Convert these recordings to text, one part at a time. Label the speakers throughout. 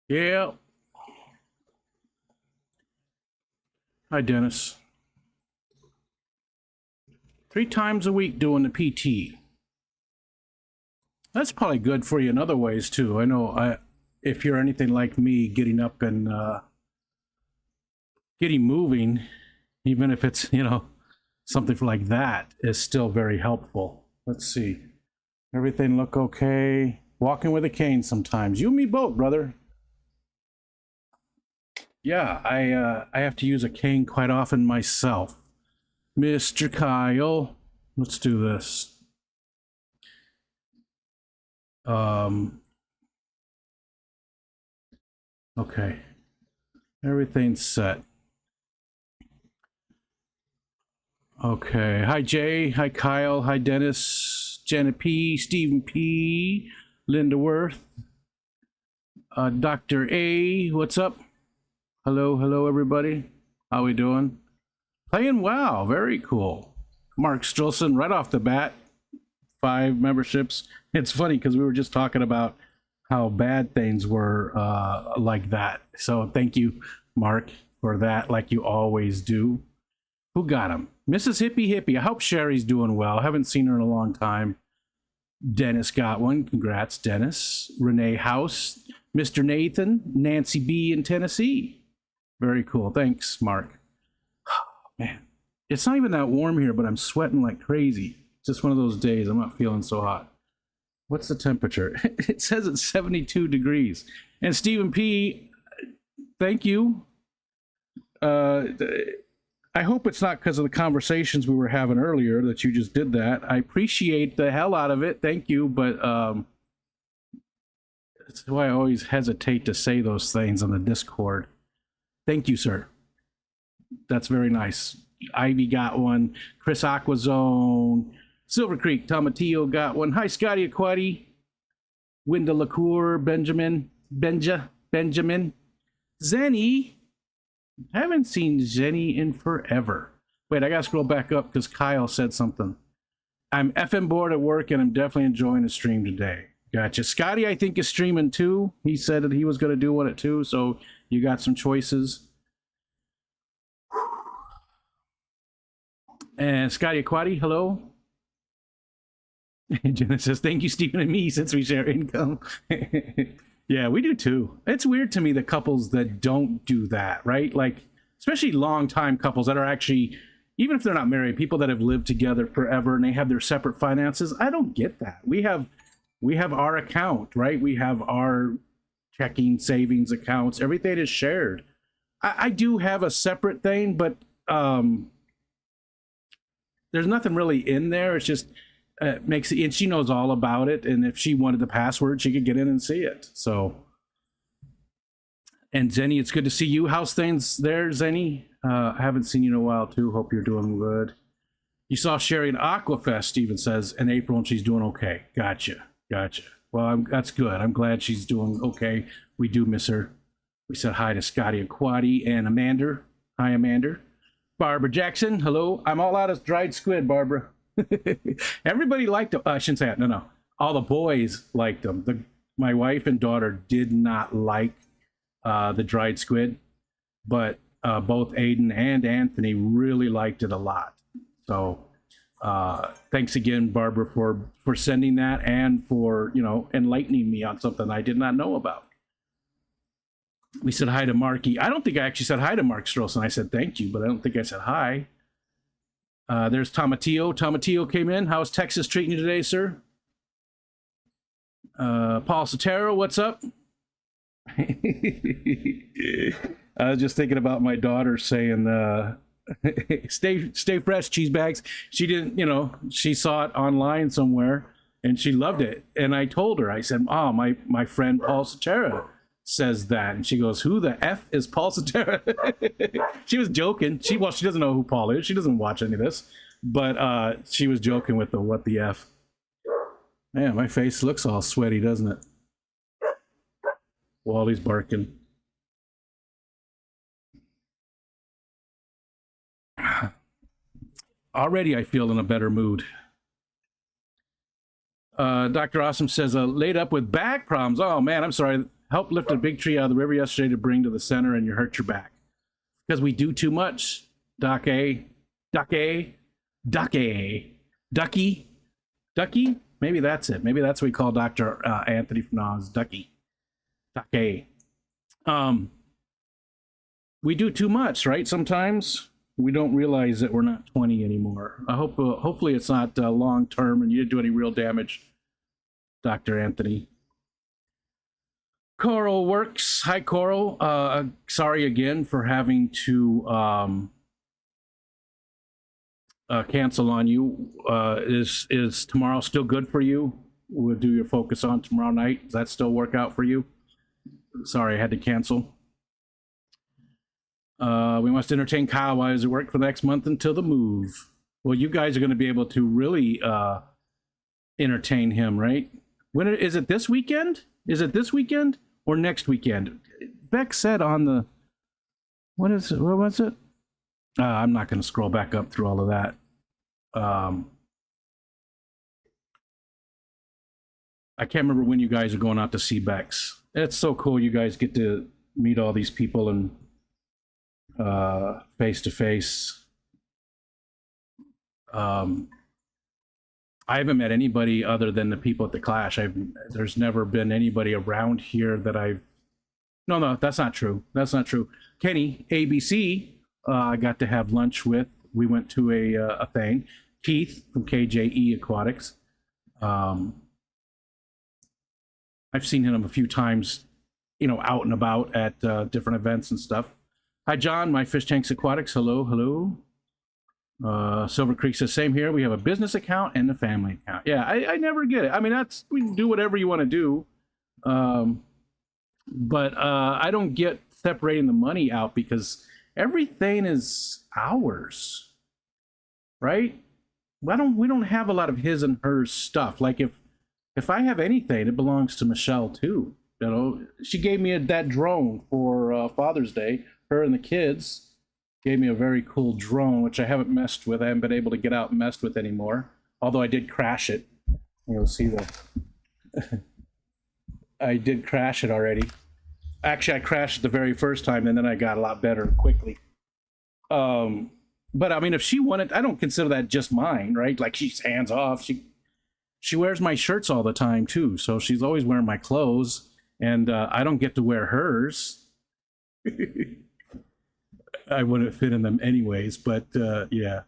Speaker 1: Yeah. Hi, Dennis. 3 times a week doing the PT. That's probably good for you in other ways too. I know if you're anything like me, getting up and getting moving, even if it's, something like that, is still very helpful. Let's see. Everything look okay? Walking with a cane sometimes. You and me both, brother. Yeah, I have to use a cane quite often myself. Mr. Kyle, let's do this. Um, okay, everything's set. Okay, hi Jay, hi Kyle, hi Dennis, Janet P, Stephen P, Linda Worth, Dr. A, what's up? Hello, hello everybody. How we doing? Playing WoW, very cool. Mark Strilson, right off the bat, 5 memberships. It's funny because we were just talking about how bad things were like that. So thank you, Mark, for that, like you always do. Who got him? Mrs. Hippie Hippie. I hope Sherry's doing well. I haven't seen her in a long time. Dennis got one. Congrats, Dennis. Renee House. Mr. Nathan. Nancy B in Tennessee. Very cool. Thanks, Mark. Man, it's not even that warm here, but I'm sweating like crazy. It's just one of those days. I'm not feeling so hot. What's the temperature? It says it's 72 degrees. And Stephen P, thank you. I hope it's not because of the conversations we were having earlier that you just did that. I appreciate the hell out of it. Thank you. But that's why I always hesitate to say those things on the Discord. Thank you, sir. That's very nice. Ivy got one. Chris Aquazone. Silver Creek. Tomatillo got one. Hi, Scotty Aquati. Winda LaCour. Benjamin. Benjamin. Zenny. Haven't seen Zenny in forever. Wait, I gotta scroll back up because Kyle said something. I'm effing bored at work and I'm definitely enjoying the stream today. Gotcha. Scotty, I think, is streaming too. He said that he was going to do one at 2, so you got some choices. And Scotty Aquati, hello. Jenna says, thank you, Stephen and me, since we share income. Yeah, we do too. It's weird to me the couples that don't do that, right? Like, especially long-time couples that are actually, even if they're not married, people that have lived together forever and they have their separate finances. I don't get that. We have our account, right? We have our checking, savings accounts. Everything is shared. I do have a separate thing, but there's nothing really in there. It's just makes it, and she knows all about it. And if she wanted the password, she could get in and see it. So, and Zenny, it's good to see you. How's things there, Zenny? I haven't seen you in a while too. Hope you're doing good. You saw Sherry in Aquafest, Steven says, in April, and she's doing okay. Gotcha. Well, that's good. I'm glad she's doing okay. We do miss her. We said hi to Scotty Aquati and Amanda. Hi, Amanda. Barbara Jackson, hello. I'm all out of dried squid, Barbara. Everybody liked them. I shouldn't say that. No. All the boys liked them. My wife and daughter did not like the dried squid, but both Aiden and Anthony really liked it a lot. So thanks again, Barbara, for sending that and for enlightening me on something I did not know about. We said hi to Marky. I don't think I actually said hi to Mark Strossen. I said thank you, but I don't think I said hi. There's Tomatillo. Tomatillo came in. How's Texas treating you today, sir? Paul Sotero, what's up? I was just thinking about my daughter saying, stay fresh, cheese bags. She didn't, she saw it online somewhere and she loved it. And I told her, I said, oh, my friend Paul Sotero says that. And she goes, who the F is Paul Sotero? She was joking. She doesn't know who Paul is. She doesn't watch any of this. But she was joking with the what the F. Man, my face looks all sweaty, doesn't it? Wally's barking. Already I feel in a better mood. Dr. Awesome says, laid up with back problems. Oh, man, I'm sorry. Helped lift a big tree out of the river yesterday to bring to the center, and you hurt your back. Because we do too much. Doc A. Duck A. Duck A. Ducky. Ducky? Maybe that's it. Maybe that's what we call Dr. Anthony from now on, Ducky. Duck A. We do too much, right? Sometimes we don't realize that we're not 20 anymore. I hope, hopefully it's not long term and you didn't do any real damage, Dr. Anthony. Coral Works. Hi, Coral. Sorry again for having to cancel on you. Is tomorrow still good for you? We'll do your focus on tomorrow night. Does that still work out for you? Sorry, I had to cancel. We must entertain Kyle while he's at work for the next month until the move. Well, you guys are going to be able to really entertain him, right? When is it this weekend? Is it this weekend or next weekend? Beck said on the... What was it? I'm not going to scroll back up through all of that. I can't remember when you guys are going out to see Bex. It's so cool you guys get to meet all these people and face to face. I haven't met anybody other than the people at the Clash. There's never been anybody around here that I've... No, that's not true. That's not true. Kenny, ABC, I got to have lunch with. We went to a thing. Keith from KJE Aquatics. I've seen him a few times, out and about at different events and stuff. Hi, John, my Fish Tanks Aquatics. Hello, hello. Silver Creek says, same here. We have a business account and a family account. Yeah, I never get it. I mean, we can do whatever you want to do. But I don't get separating the money out because everything is ours, right? We don't have a lot of his and hers stuff. Like if I have anything, it belongs to Michelle too. She gave me that drone for Father's Day. Her and the kids gave me a very cool drone, which I haven't messed with. I haven't been able to get out and mess with anymore. Although I did crash it. You'll see I did crash it already. Actually, I crashed it the very first time, and then I got a lot better quickly. But I mean, if she wanted, I don't consider that just mine, right? Like she's hands off. She wears my shirts all the time too, so she's always wearing my clothes, and I don't get to wear hers. I wouldn't fit in them anyways, but yeah.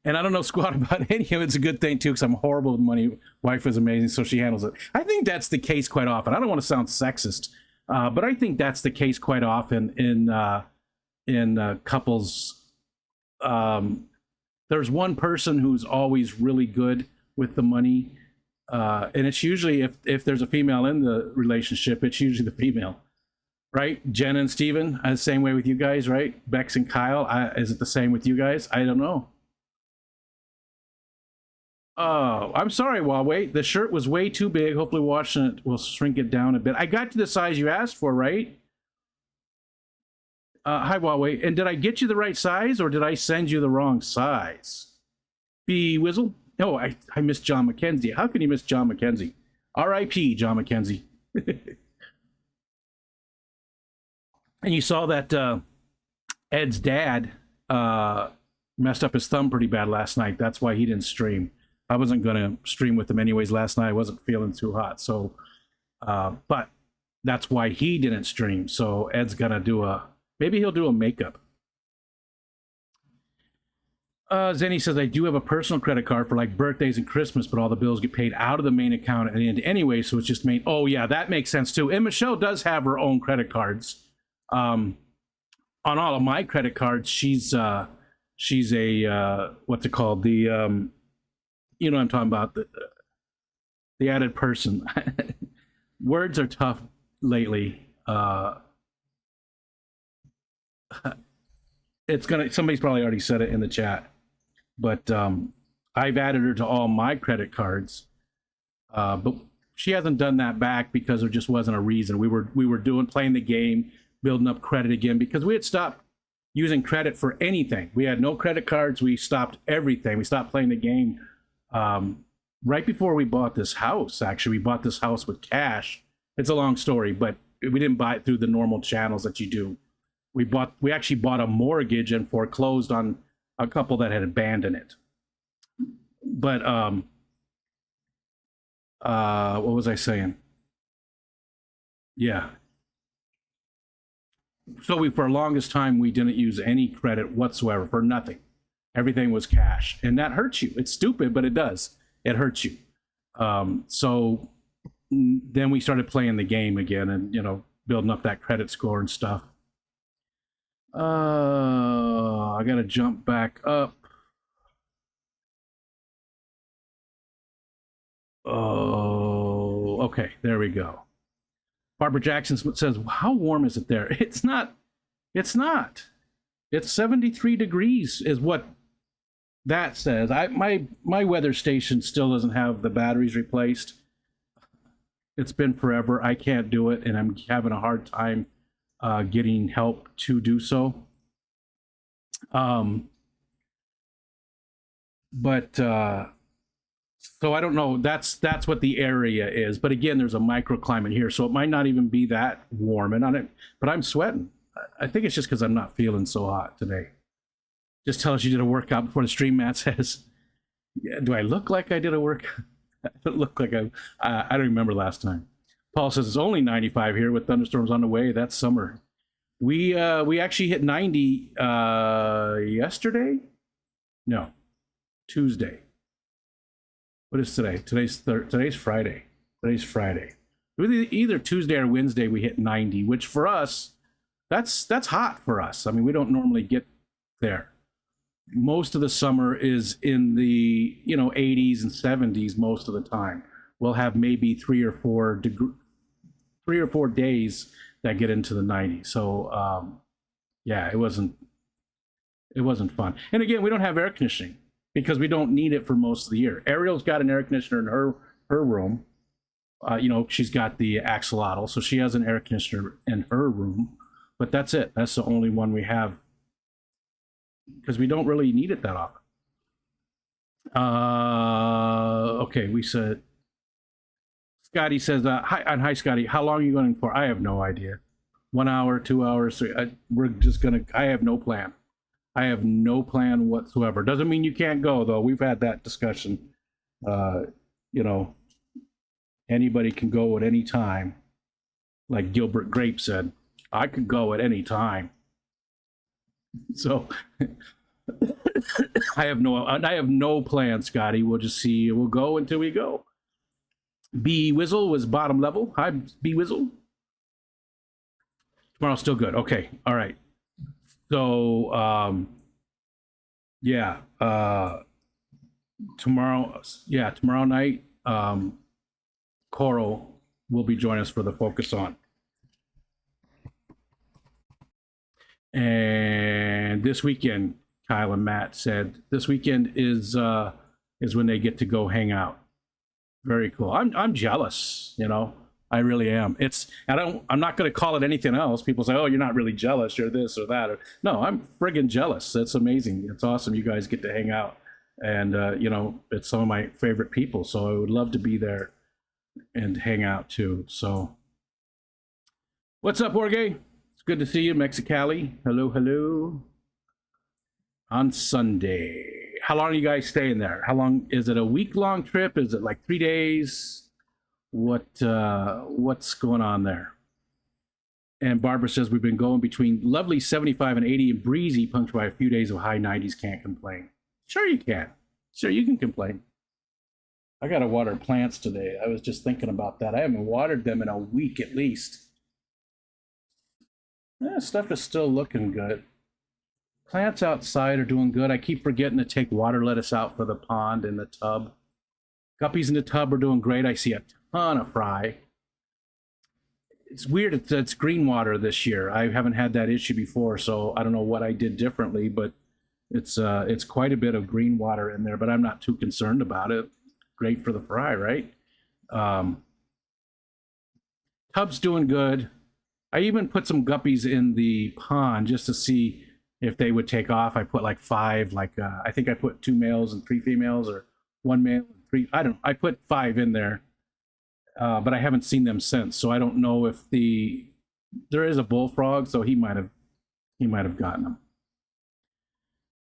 Speaker 1: And I don't know squat about any of it. It's a good thing too, because I'm horrible with money. Wife is amazing, so she handles it. I think that's the case quite often. I don't want to sound sexist, but I think that's the case quite often in couples. There's one person who's always really good with the money, and it's usually if there's a female in the relationship, it's usually the female. Right? Jen and Steven, the same way with you guys, right? Bex and Kyle, is it the same with you guys? I don't know. Oh, I'm sorry, Huawei. The shirt was way too big. Hopefully washing it will shrink it down a bit. I got you the size you asked for, right? Hi, Huawei. And did I get you the right size, or did I send you the wrong size? B Wizzle? Oh, I missed John McKenzie. How can you miss John McKenzie? R.I.P. John McKenzie. And you saw that Ed's dad messed up his thumb pretty bad last night. That's why he didn't stream. I wasn't going to stream with him anyways last night. I wasn't feeling too hot. So, but that's why he didn't stream. So Ed's going to maybe he'll do a makeup. Zenny says, I do have a personal credit card for like birthdays and Christmas, but all the bills get paid out of the main account at the end anyway. So it's just main. Oh, yeah, that makes sense too. And Michelle does have her own credit cards. On all of my credit cards, she's a what's it called? The you know what I'm talking about, the added person. Words are tough lately. Somebody's probably already said it in the chat, but I've added her to all my credit cards, but she hasn't done that back because there just wasn't a reason. We were playing the game, building up credit again, because we had stopped using credit for anything. We had no credit cards. We stopped everything. We stopped playing the game right before we bought this house, actually, we bought this house with cash. It's a long story, but we didn't buy it through the normal channels that you do. We actually bought a mortgage and foreclosed on a couple that had abandoned it. But what was I saying? Yeah. So for the longest time we didn't use any credit whatsoever for nothing. Everything was cash, and that hurts you. It's stupid, but it does. It hurts you. So then we started playing the game again, and building up that credit score and stuff. I gotta jump back up. Oh, okay, there we go. Barbara Jackson says, "How warm is it there?" It's not. It's not. It's 73 degrees is what that says. My weather station still doesn't have the batteries replaced. It's been forever. I can't do it, and I'm having a hard time getting help to do so. But so I don't know. That's what the area is. But again, there's a microclimate here, so it might not even be that warm. And on it, but I'm sweating. I think it's just because I'm not feeling so hot today. Just tell us you did a workout before the stream. Matt says, yeah, "Do I look like I did a workout?" I don't look like I don't remember last time. Paul says it's only 95 here with thunderstorms on the way. That's summer. We actually hit 90 yesterday. No, Tuesday. What is today? Today's Friday. Today's Friday. Either Tuesday or Wednesday we hit 90, which for us, that's hot for us. I mean, we don't normally get there. Most of the summer is in the 80s and 70s most of the time. We'll have maybe 3 or 4 days that get into the 90s. So yeah, it wasn't fun. And again, we don't have air conditioning because we don't need it for most of the year. Ariel's got an air conditioner in her room. She's got the axolotl, so she has an air conditioner in her room. But that's it. That's the only one we have because we don't really need it that often. Okay, we said. Scotty says, hi, Scotty. How long are you going for? I have no idea. 1 hour, 2 hours. We're just going to, I have no plan. I have no plan whatsoever. Doesn't mean you can't go, though. We've had that discussion. Anybody can go at any time. Like Gilbert Grape said, I could go at any time. So I have no plan, Scotty. We'll just see. We'll go until we go. B Wizzle was bottom level. Hi, B Wizzle. Tomorrow's still good. Okay. All right. So, yeah. Tomorrow night, Coral will be joining us for the Focus On. And this weekend, Kyle and Matt said, this weekend is when they get to go hang out. Very cool. I'm jealous, I really am. I'm not going to call it anything else. People say, "Oh, you're not really jealous. You're this or that." No, I'm friggin' jealous. It's amazing. It's awesome. You guys get to hang out, and it's some of my favorite people. So I would love to be there and hang out too. So, what's up, Jorge? It's good to see you, Mexicali. Hello, hello. On Sunday. How long are you guys staying there? How long is it? A week-long trip? Is it like 3 days? What's going on there? And Barbara says we've been going between lovely 75 and 80 and breezy, punctured by a few days of high 90s. Can't complain. Sure you can. Sure you can complain. I got to water plants today. I was just thinking about that. I haven't watered them in a week at least. Stuff is still looking good. Plants outside are doing good. I keep forgetting to take water lettuce out for the pond in the tub. Guppies in the tub are doing great. I see a ton of fry. It's weird. It's green water this year. I haven't had that issue before, so I don't know what I did differently, but it's quite a bit of green water in there, but I'm not too concerned about it. Great for the fry, right? Tub's doing good. I even put some guppies in the pond just to see if they would take off. I put like 5, I think I put 2 males and 3 females, or 1 male and 3. I don't. I put 5 in there, but I haven't seen them since. So I don't know if there is a bullfrog, so he might have gotten them.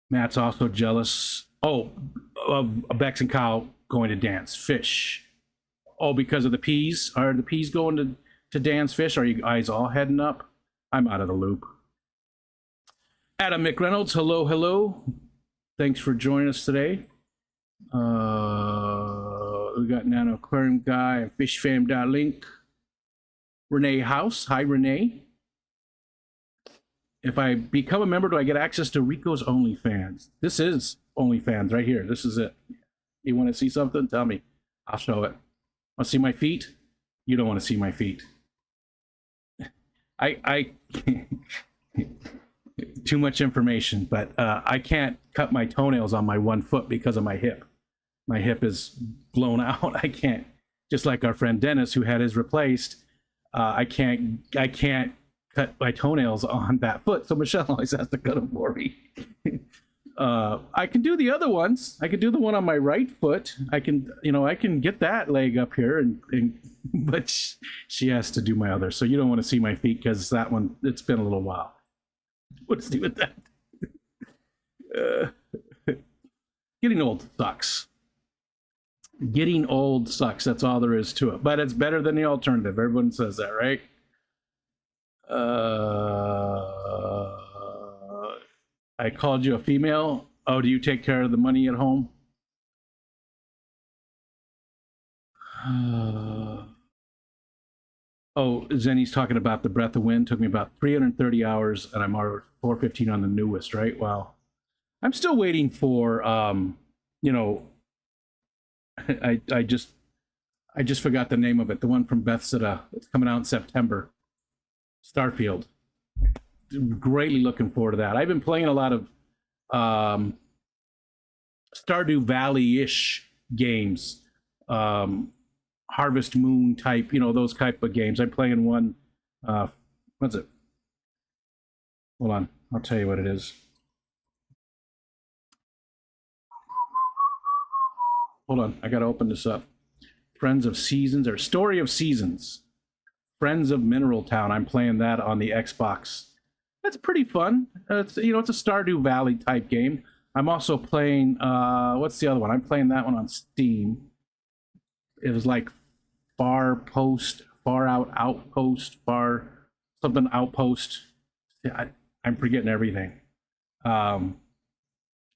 Speaker 1: Matt's also jealous. Oh, of Bex and Kyle going to dance fish. Oh, because of the peas? Are the peas going to dance fish? Are you guys all heading up? I'm out of the loop. Adam McReynolds, hello, hello. Thanks for joining us today. We got Nano Aquarium Guy and FishFam.link. Renee House, hi Renee. If I become a member, do I get access to Rico's OnlyFans? This is OnlyFans right here. This is it. You want to see something? Tell me. I'll show it. Want to see my feet? You don't want to see my feet. I too much information, but I can't cut my toenails on my 1 foot because of my hip. My hip is blown out. I can't. Just like our friend Dennis, who had his replaced. I can't cut my toenails on that foot, so Michelle always has to cut them for me. I can do the other ones. I can do the one on my right foot. I can get that leg up here, but she has to do my other. So you don't want to see my feet because that one, it's been a little while. What's the with that? Getting old sucks. Getting old sucks. That's all there is to it. But it's better than the alternative. Everyone says that, right? I called you a female. Oh, do you take care of the money at home? Oh, Zenny's talking about the Breath of Wind. Took me about 330 hours, and I'm already 415 on the newest, right? Wow. I'm still waiting for, I just forgot the name of it. The one from Bethesda. It's coming out in September. Starfield. Greatly looking forward to that. I've been playing a lot of Stardew Valley-ish games. Harvest Moon type, those type of games. I'm playing one. What's it? Hold on. I'll tell you what it is. Hold on. I got to open this up. Friends of Seasons, or Story of Seasons. Friends of Mineral Town. I'm playing that on the Xbox. That's pretty fun. It's a Stardew Valley type game. I'm also playing, what's the other one? I'm playing that one on Steam. It was like Far Out Outpost. Yeah, I'm forgetting everything.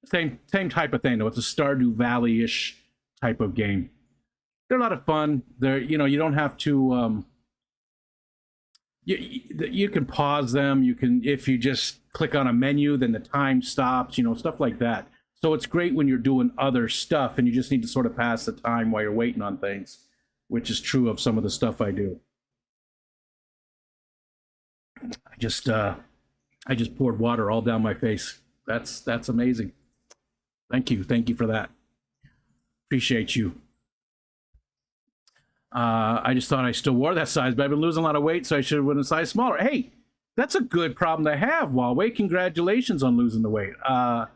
Speaker 1: Same type of thing though. It's a Stardew Valley-ish type of game. They're a lot of fun. You don't have to. You can pause them. You can, if you just click on a menu, then the time stops. Stuff like that. So it's great when you're doing other stuff and you just need to sort of pass the time while you're waiting on things, which is true of some of the stuff I do. I just poured water all down my face. That's amazing. Thank you for that. Appreciate you. I just thought I still wore that size, but I've been losing a lot of weight, so I should have worn a size smaller. Hey, that's a good problem to have, Huawei. Congratulations on losing the weight. I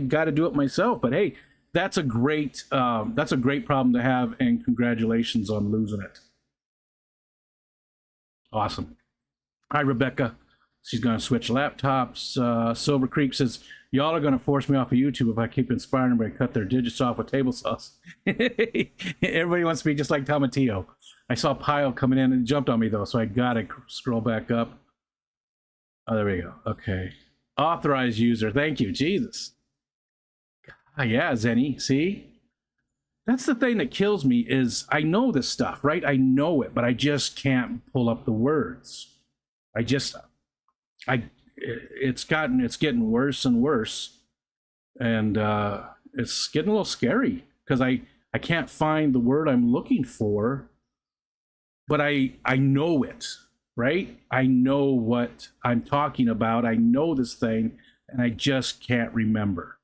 Speaker 1: got to do it myself, but hey, that's a great problem to have, and congratulations on losing it. Awesome. Hi, Rebecca. She's going to switch laptops. Silver Creek says, y'all are going to force me off of YouTube if I keep inspiring everybody to cut their digits off with table saws. Everybody wants to be just like Tomatillo. I saw Pyle coming in and jumped on me, though, so I got to scroll back up. Oh, there we go. Okay. Authorized user. Thank you. Jesus. Yeah, Zenny. See? That's the thing that kills me is I know this stuff, right? I know it, but I just can't pull up the words. It's getting worse and worse, and it's getting a little scary because I can't find the word I'm looking for, but I know it, right? I know what I'm talking about. I know this thing, and I just can't remember.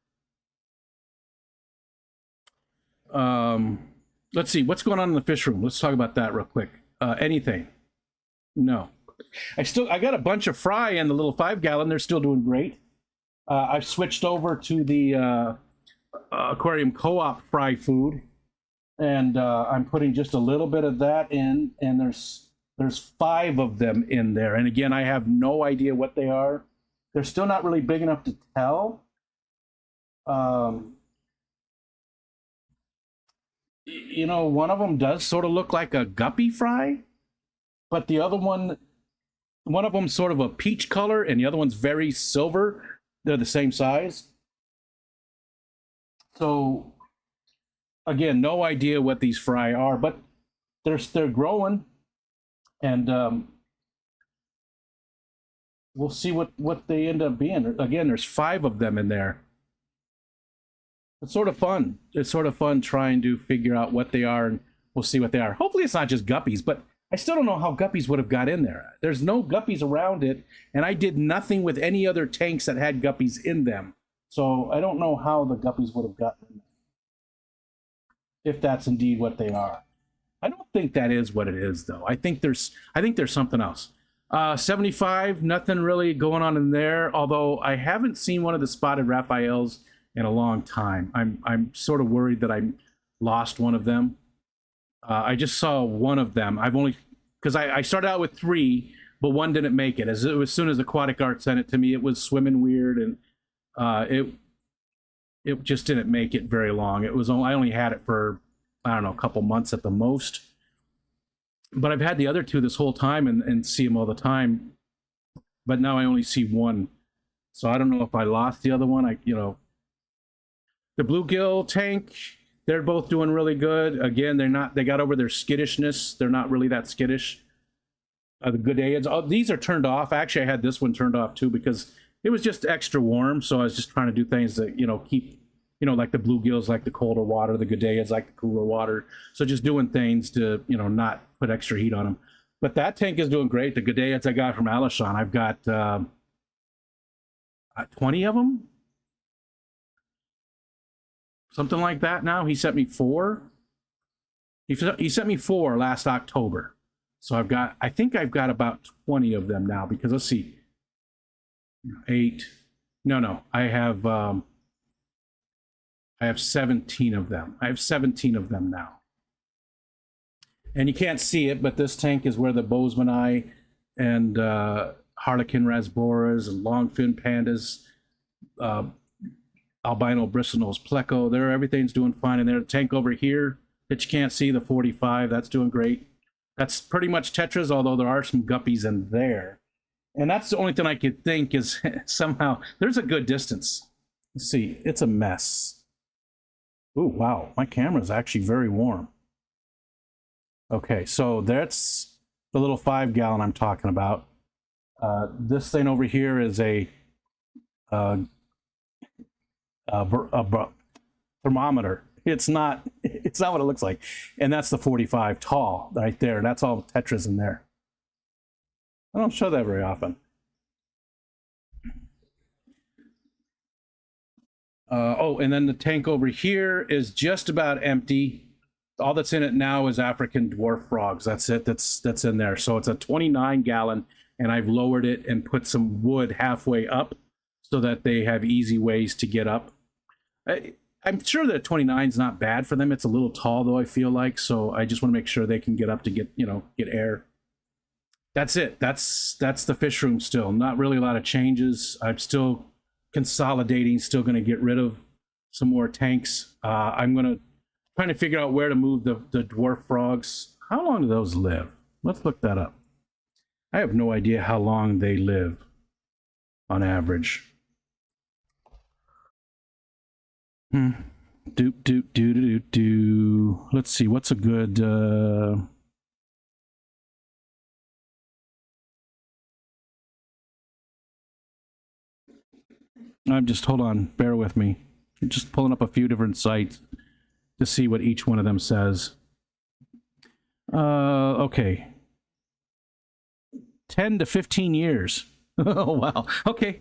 Speaker 1: Let's see what's going on in the fish room. Let's talk about that real quick. Anything? No. I got a bunch of fry in the little 5-gallon. They're still doing great. I've switched over to the aquarium co-op fry food, and I'm putting just a little bit of that in, and there's 5 of them in there. And again, I have no idea what they are. They're still not really big enough to tell. Um, you know, one of them does sort of look like a guppy fry, but the other one of them's sort of a peach color, and the other one's very silver. They're the same size. So again, no idea what these fry are, but they're growing, and we'll see what they end up being. Again, there's 5 of them in there. It's sort of fun. It's sort of fun trying to figure out what they are, and we'll see what they are. Hopefully, it's not just guppies, but I still don't know how guppies would have got in there. There's no guppies around it, and I did nothing with any other tanks that had guppies in them. So I don't know how the guppies would have gotten in there, if that's indeed what they are. I don't think that is what it is, though. I think there's something else. 75, nothing really going on in there, although I haven't seen one of the spotted Raphaels in a long time. I'm sort of worried that I lost one of them. I just saw one of them. I've only, because I started out with 3, but one didn't make it. As soon as Aquatic Art sent it to me, it was swimming weird, and it just didn't make it very long. I only had it for, I don't know, a couple months at the most. But I've had the other 2 this whole time and see them all the time. But now I only see one. So I don't know if I lost the other one. The bluegill tank, they're both doing really good. Again, they got over their skittishness. They're not really that skittish. The Goodeids, these are turned off. Actually, I had this one turned off too because it was just extra warm. So I was just trying to do things that, keep, like the bluegills like the colder water, the Goodeids like the cooler water. So just doing things to, not put extra heat on them. But that tank is doing great. The Goodeids I got from Alishon, I've got 20 of them. Something like that now. He sent me 4. He sent me 4 last October. So I think I've got about 20 of them now, because let's see. 8. No. I have 17 of them. I have 17 of them now. And you can't see it, but this tank is where the Bozemanii and Harlequin rasboras and longfin pandas, albino bristlenose pleco, everything's doing fine in there. The tank over here that you can't see, the 45, that's doing great. That's pretty much tetras, although there are some guppies in there. And that's the only thing I could think is somehow there's a good distance. Let's see, it's a mess. Oh, wow, my camera is actually very warm. Okay, so that's the little 5-gallon I'm talking about. This thing over here is a thermometer. It's not what it looks like. And that's the 45 tall right there. That's all tetras in there. I don't show that very often. And then the tank over here is just about empty. All that's in it now is African dwarf frogs. That's it. That's in there. So it's a 29-gallon, and I've lowered it and put some wood halfway up so that they have easy ways to get up. I'm sure that 29 is not bad for them. It's a little tall, though, I feel like. So I just want to make sure they can get up to get air. That's it. That's the fish room still. Not really a lot of changes. I'm still consolidating, still going to get rid of some more tanks. I'm going to trying to figure out where to move the dwarf frogs. How long do those live? Let's look that up. I have no idea how long they live on average. Let's see, what's a good hold on, bear with me. I'm just pulling up a few different sites to see what each one of them says. Okay. 10 to 15 years. Oh, wow. Okay.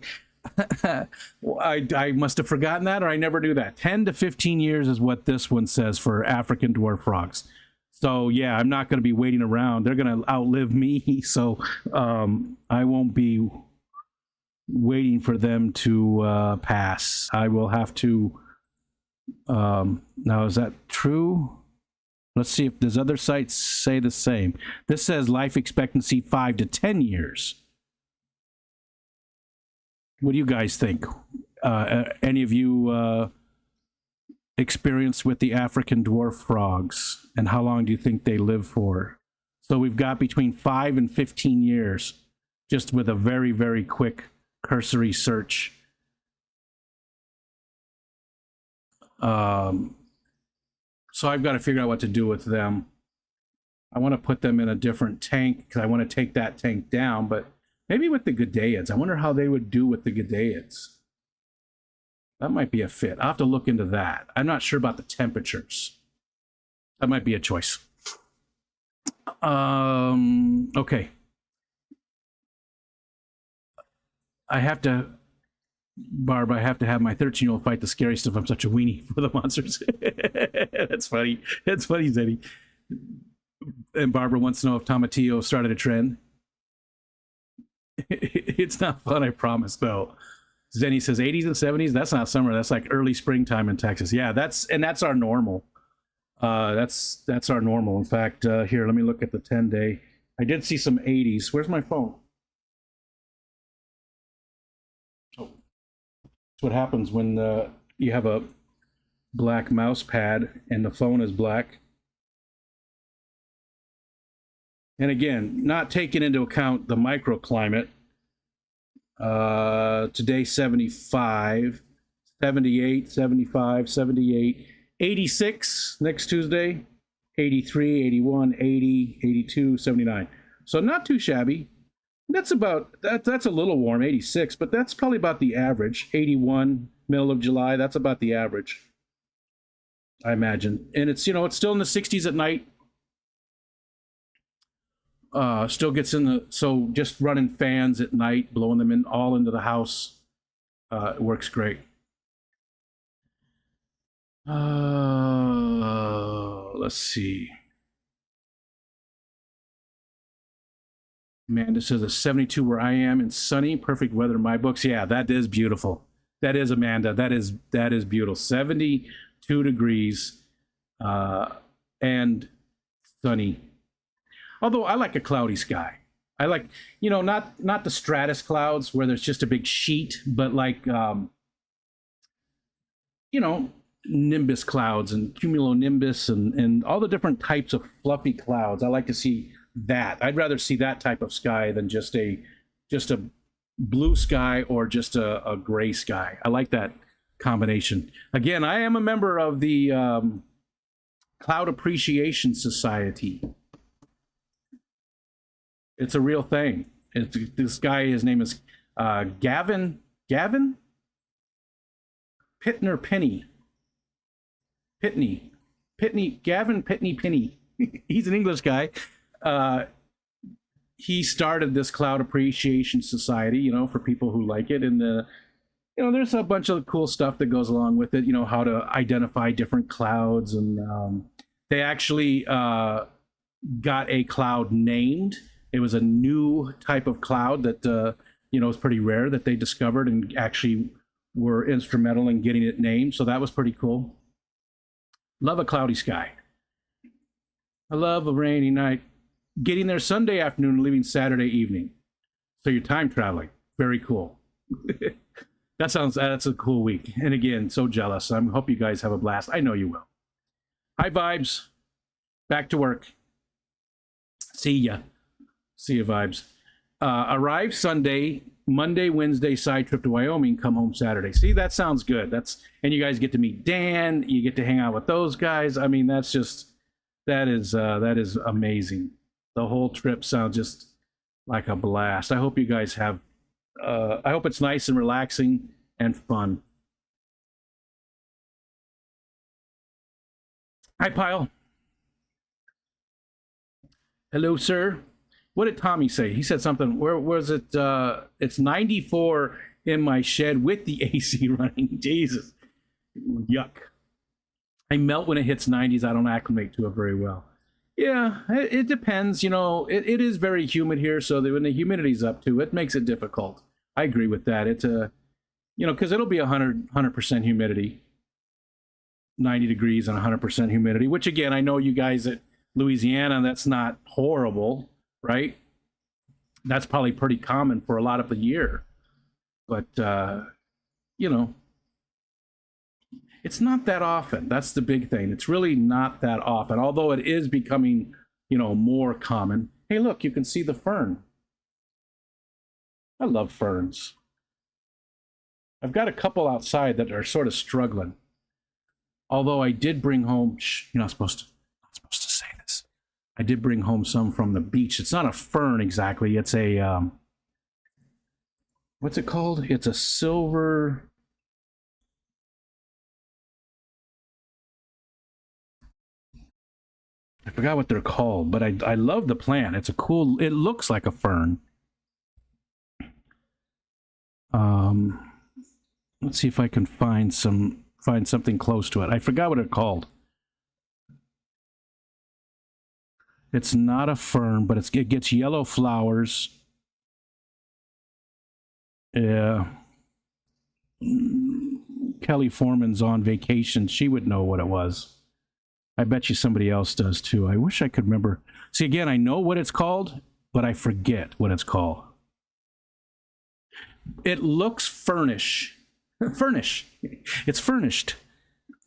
Speaker 1: I must have forgotten that, or I never do that. 10 to 15 years is what this one says for African dwarf frogs. So, yeah, I'm not going to be waiting around. They're going to outlive me, so I won't be waiting for them to pass. I will have to Now, is that true? Let's see if there's other sites say the same. This says life expectancy 5 to 10 years. What do you guys think? Any of you experienced with the African dwarf frogs, and how long do you think they live for? So we've got between 5 and 15 years, just with a very, very quick cursory search. So I've got to figure out what to do with them. I want to put them in a different tank because I want to take that tank down, but maybe with the Gadeids. I wonder how they would do with the Gadeids. That might be a fit. I'll have to look into that. I'm not sure about the temperatures. That might be a choice. Okay. I have to, Barb, I have to have my 13-year-old fight the scary stuff. I'm such a weenie for the monsters. That's funny. That's funny, Zeddy. And Barbara wants to know if Tomatillo started a trend. It's not fun, I promise, though. Zenny says 80s and 70s. That's not summer. That's like early springtime in Texas. Yeah, that's our normal. That's our normal. In fact, here, let me look at the 10-day. I did see some 80s. Where's my phone? Oh, that's what happens when you have a black mouse pad and the phone is black. And again, not taking into account the microclimate. Today, 75, 78, 75, 78, 86 next Tuesday, 83, 81, 80, 82, 79. So not too shabby. That's about, that's a little warm, 86, but that's probably about the average. 81, middle of July, that's about the average, I imagine. And it's, you know, it's still in the 60s at night. Still gets in the, so just running fans at night, blowing them in all into the house, it works great. Let's see. Amanda says a 72 where I am and sunny, perfect weather in my books. Yeah, that is beautiful. That is, Amanda. That is beautiful. 72 degrees and sunny. Although I like a cloudy sky. I like, you know, not the stratus clouds where there's just a big sheet, but like, you know, nimbus clouds and cumulonimbus and all the different types of fluffy clouds. I like to see that. I'd rather see that type of sky than just a blue sky or just a gray sky. I like that combination. Again, I am a member of the Cloud Appreciation Society. It's a real thing. This guy, his name is Gavin Pittner Penny. Gavin Pitney Penny. He's an English guy. He started this Cloud Appreciation Society, you know, for people who like it. And, you know, there's a bunch of cool stuff that goes along with it, you know, how to identify different clouds. And they actually got a cloud named. It was a new type of cloud that, you know, is pretty rare that they discovered and actually were instrumental in getting it named. So that was pretty cool. Love a cloudy sky. I love a rainy night. Getting there Sunday afternoon and leaving Saturday evening. So you're time traveling. Very cool. That's a cool week. And again, so jealous. I hope you guys have a blast. I know you will. Hi, Vibes. Back to work. See ya. See you, Vibes. Arrive Sunday, Monday, Wednesday, side trip to Wyoming, come home Saturday. See, that sounds good. And you guys get to meet Dan. You get to hang out with those guys. I mean, that is amazing. The whole trip sounds just like a blast. I hope you guys have, I hope it's nice and relaxing and fun. Hi, Pyle. Hello, sir. What did Tommy say? He said something. Where was it? It's 94 in my shed with the AC running. Jesus. Yuck. I melt when it hits 90s. I don't acclimate to it very well. Yeah, it depends. You know, it is very humid here. So that when the humidity's up too, it makes it difficult. I agree with that. It's you know, because it'll be 100% humidity. 90 degrees and 100% humidity, which again, I know you guys at Louisiana, that's not horrible, right? That's probably pretty common for a lot of the year. But, you know, it's not that often. That's the big thing. It's really not that often, although it is becoming, more common. Hey, look, you can see the fern. I love ferns. I've got a couple outside that are sort of struggling. Although I did bring home, you're not supposed to say this. I did bring home some from the beach. It's not a fern exactly. It's a, what's it called? It's a silver. I forgot what they're called, but I love the plant. It's a cool, it looks like a fern. Let's see if I can find something close to it. I forgot what it's called. It's not a fern, but it gets yellow flowers. Yeah. Kelly Foreman's on vacation. She would know what it was. I bet you somebody else does too. I wish I could remember. See, again, I know what it's called, but I forget what it's called. It looks furnish. Furnish. It's furnished.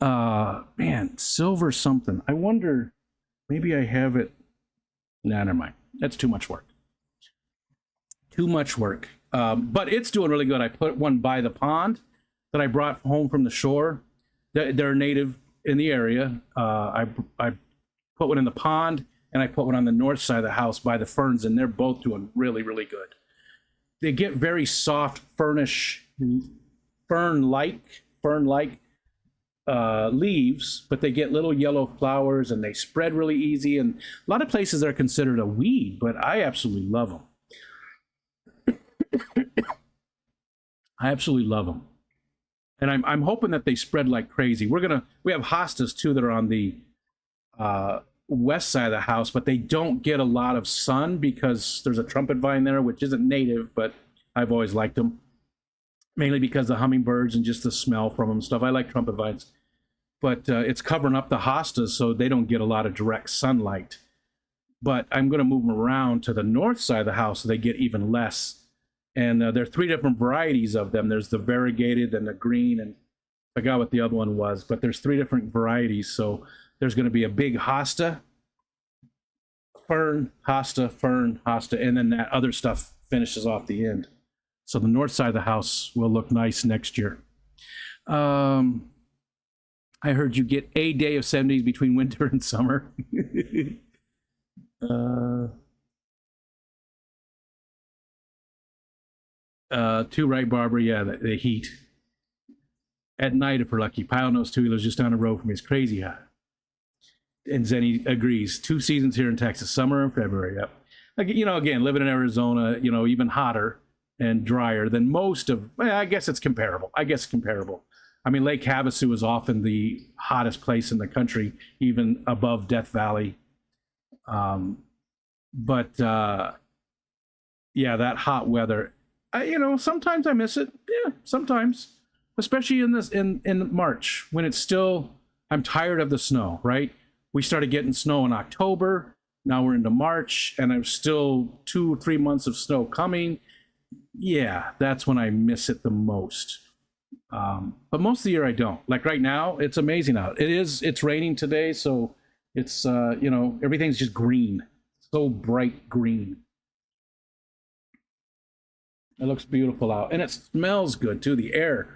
Speaker 1: Man, silver something. I wonder, maybe I have it. Nah, never mind. That's too much work. Too much work. But it's doing really good. I put one by the pond that I brought home from the shore. They're native in the area. I put one in the pond, and I put one on the north side of the house by the ferns, and they're both doing really, really good. They get very soft fern-like leaves, but they get little yellow flowers, and they spread really easy. And a lot of places they're considered a weed, but I absolutely love them. I absolutely love them. And I'm hoping that they spread like crazy. We have hostas too that are on the west side of the house, but they don't get a lot of sun because there's a trumpet vine there, which isn't native, but I've always liked them. Mainly because the hummingbirds and just the smell from them and stuff. I like trumpet vines. But it's covering up the hostas so they don't get a lot of direct sunlight. But I'm going to move them around to the north side of the house so they get even less. And there are 3 different varieties of them. There's the variegated and the green, and I forgot what the other one was, but there's 3 different varieties. So there's going to be a big hosta, fern, hosta, and then that other stuff finishes off the end. So the north side of the house will look nice next year. I heard you get a day of 70s between winter and summer. Too right, Barbara. Yeah, the heat. At night, if we're lucky. Pile knows 2-wheelers just down the road from me. It's crazy hot. And Zenny agrees. 2 seasons here in Texas, summer and February. Yep. Like, again, living in Arizona, even hotter and drier than most of. I guess it's comparable. I mean, Lake Havasu is often the hottest place in the country, even above Death Valley. But yeah, that hot weather. Sometimes I miss it. Yeah, sometimes, especially in March when it's still. I'm tired of the snow. Right? We started getting snow in October. Now we're into March, and there's still 2 or 3 months of snow coming. Yeah, that's when I miss it the most. But most of the year I don't. Like right now, it's amazing out. It's raining today, so it's everything's just green, so bright green. It looks beautiful out, and it smells good too. The air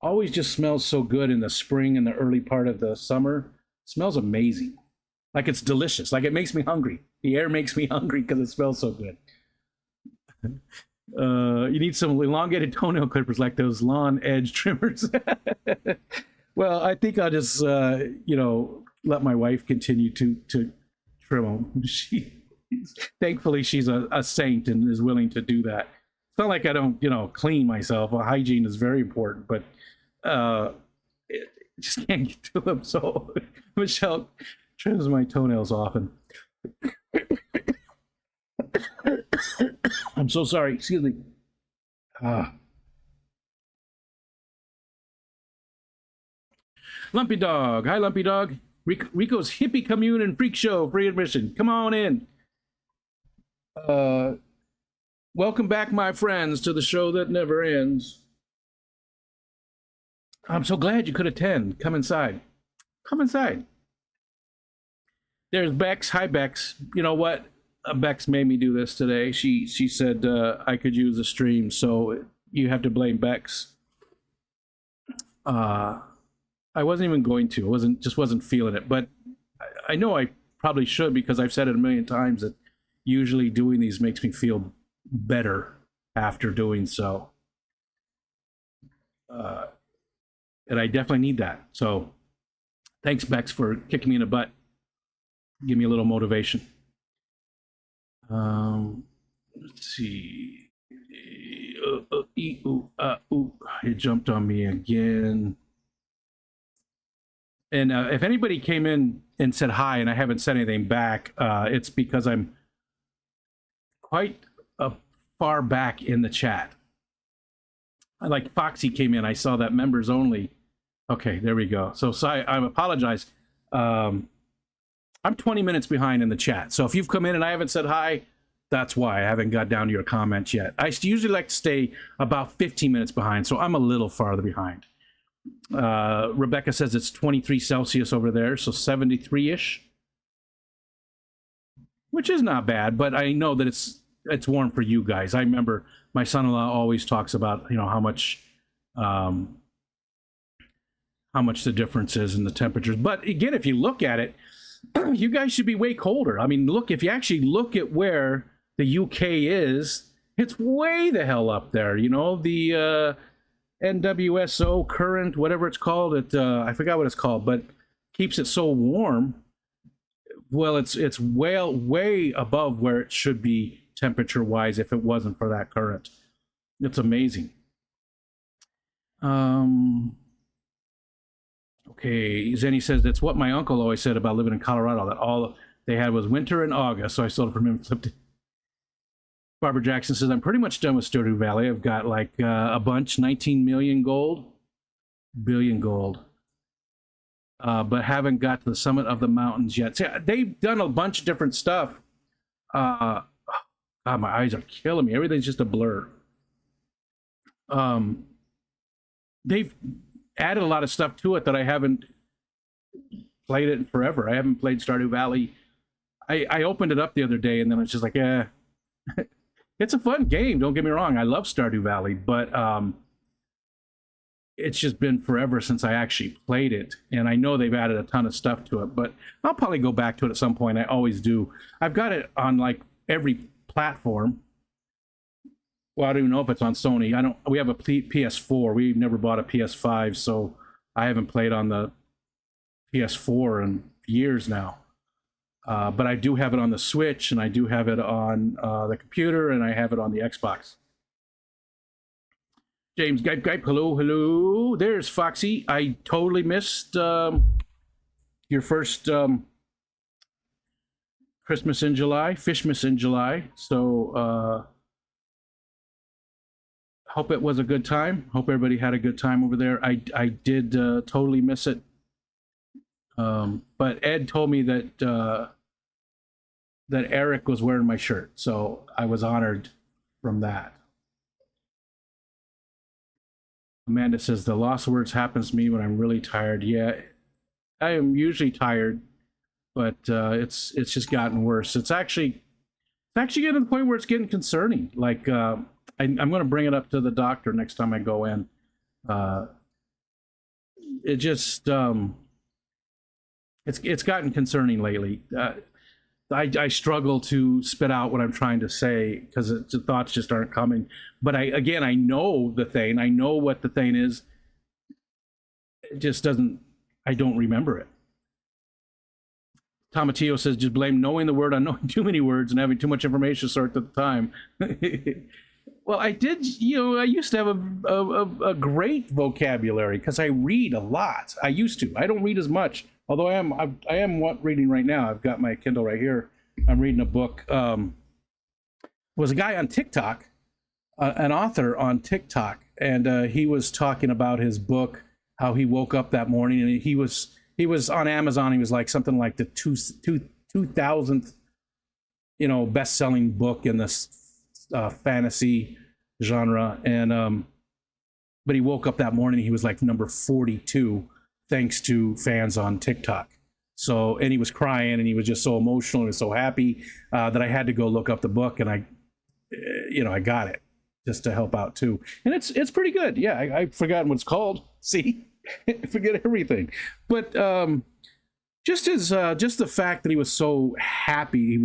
Speaker 1: always just smells so good in the spring and the early part of the summer. It smells amazing, like it's delicious. Like it makes me hungry. The air makes me hungry because it smells so good. You need some elongated toenail clippers like those lawn edge trimmers. Well, I think I'll just let my wife continue to trim them. Thankfully she's a saint and is willing to do that. It's not like I don't clean myself. Well, hygiene is very important, but just can't get to them. So Michelle trims my toenails often. I'm so sorry. Excuse me. Lumpy Dog. Hi, Lumpy Dog. Rico's Hippie Commune and Freak Show, free admission. Come on in. Welcome back, my friends, to the show that never ends. I'm so glad you could attend. Come inside. Come inside. There's Bex. Hi, Bex. You know what? Bex made me do this today. She said I could use the stream, so you have to blame Bex. I wasn't even going to. Wasn't feeling it. But I know I probably should, because I've said it a million times that usually doing these makes me feel better after doing so. And I definitely need that. So thanks, Bex, for kicking me in the butt. Give me a little motivation. Let's see. It jumped on me again. And if anybody came in and said hi and I haven't said anything back, it's because I'm quite far back in the chat. Like Foxy came in, I saw that members only. Okay, there we go. So I apologize. I'm 20 minutes behind in the chat. So if you've come in and I haven't said hi, that's why I haven't got down to your comments yet. I usually like to stay about 15 minutes behind, so I'm a little farther behind. Rebecca says it's 23 Celsius over there, so 73-ish, which is not bad, but I know that it's warm for you guys. I remember my son-in-law always talks about, you know, how much the difference is in the temperatures. But again, if you look at it, you guys should be way colder. I mean, look, if you actually look at where the UK is, it's way the hell up there. You know, the NWSO current, whatever it's called, I forgot what it's called, but keeps it so warm. Well, it's way above where it should be temperature-wise if it wasn't for that current. It's amazing. Okay, Zenny says that's what my uncle always said about living in Colorado, that all they had was winter and August, so I sold it from him and flipped it. Barbara Jackson says, I'm pretty much done with Stardew Valley. I've got like a bunch, 19 million gold, billion gold, but haven't got to the summit of the mountains yet. See, they've done a bunch of different stuff. God, my eyes are killing me. Everything's just a blur. They've added a lot of stuff to it that I haven't played it in forever. I haven't played Stardew Valley. I opened it up the other day, and then it's just like, it's a fun game. Don't get me wrong. I love Stardew Valley, but it's just been forever since I actually played it. And I know they've added a ton of stuff to it, but I'll probably go back to it at some point. I always do. I've got it on like every platform. Well, I don't even know if it's on Sony. We have a PS4. We've never bought a PS5, so I haven't played on the PS4 in years now. But I do have it on the Switch, and I do have it on the computer, and I have it on the Xbox. James Gype, hello. There's Foxy. I totally missed your first Christmas in July, Fishmas in July. So hope it was a good time. Hope everybody had a good time over there. I did totally miss it. But Ed told me that Eric was wearing my shirt, so I was honored from that. Amanda says the loss of words happens to me when I'm really tired. Yeah, I am usually tired, but it's just gotten worse. It's actually getting to the point where it's getting concerning. Like I'm going to bring it up to the doctor next time I go in. It just it's gotten concerning lately. I struggle to spit out what I'm trying to say because the thoughts just aren't coming. But I know the thing. I know what the thing is. It just doesn't. I don't remember it. Tomatillo says, just blame knowing the word on knowing too many words and having too much information stored at the time. Well, I did. I used to have a great vocabulary because I read a lot. I used to. I don't read as much. Although I am reading right now. I've got my Kindle right here. I'm reading a book. Was a guy on TikTok, an author on TikTok, and he was talking about his book how he woke up that morning and he was on Amazon. He was like something like the 2000th, best-selling book in this fantasy genre. And but he woke up that morning, he was like number 42, thanks to fans on TikTok. So, and he was crying and he was just so emotional and so happy that I had to go look up the book, and I got it just to help out too. And it's pretty good. Yeah, I've forgotten what it's called. See, I forget everything. But just the fact that he was so happy,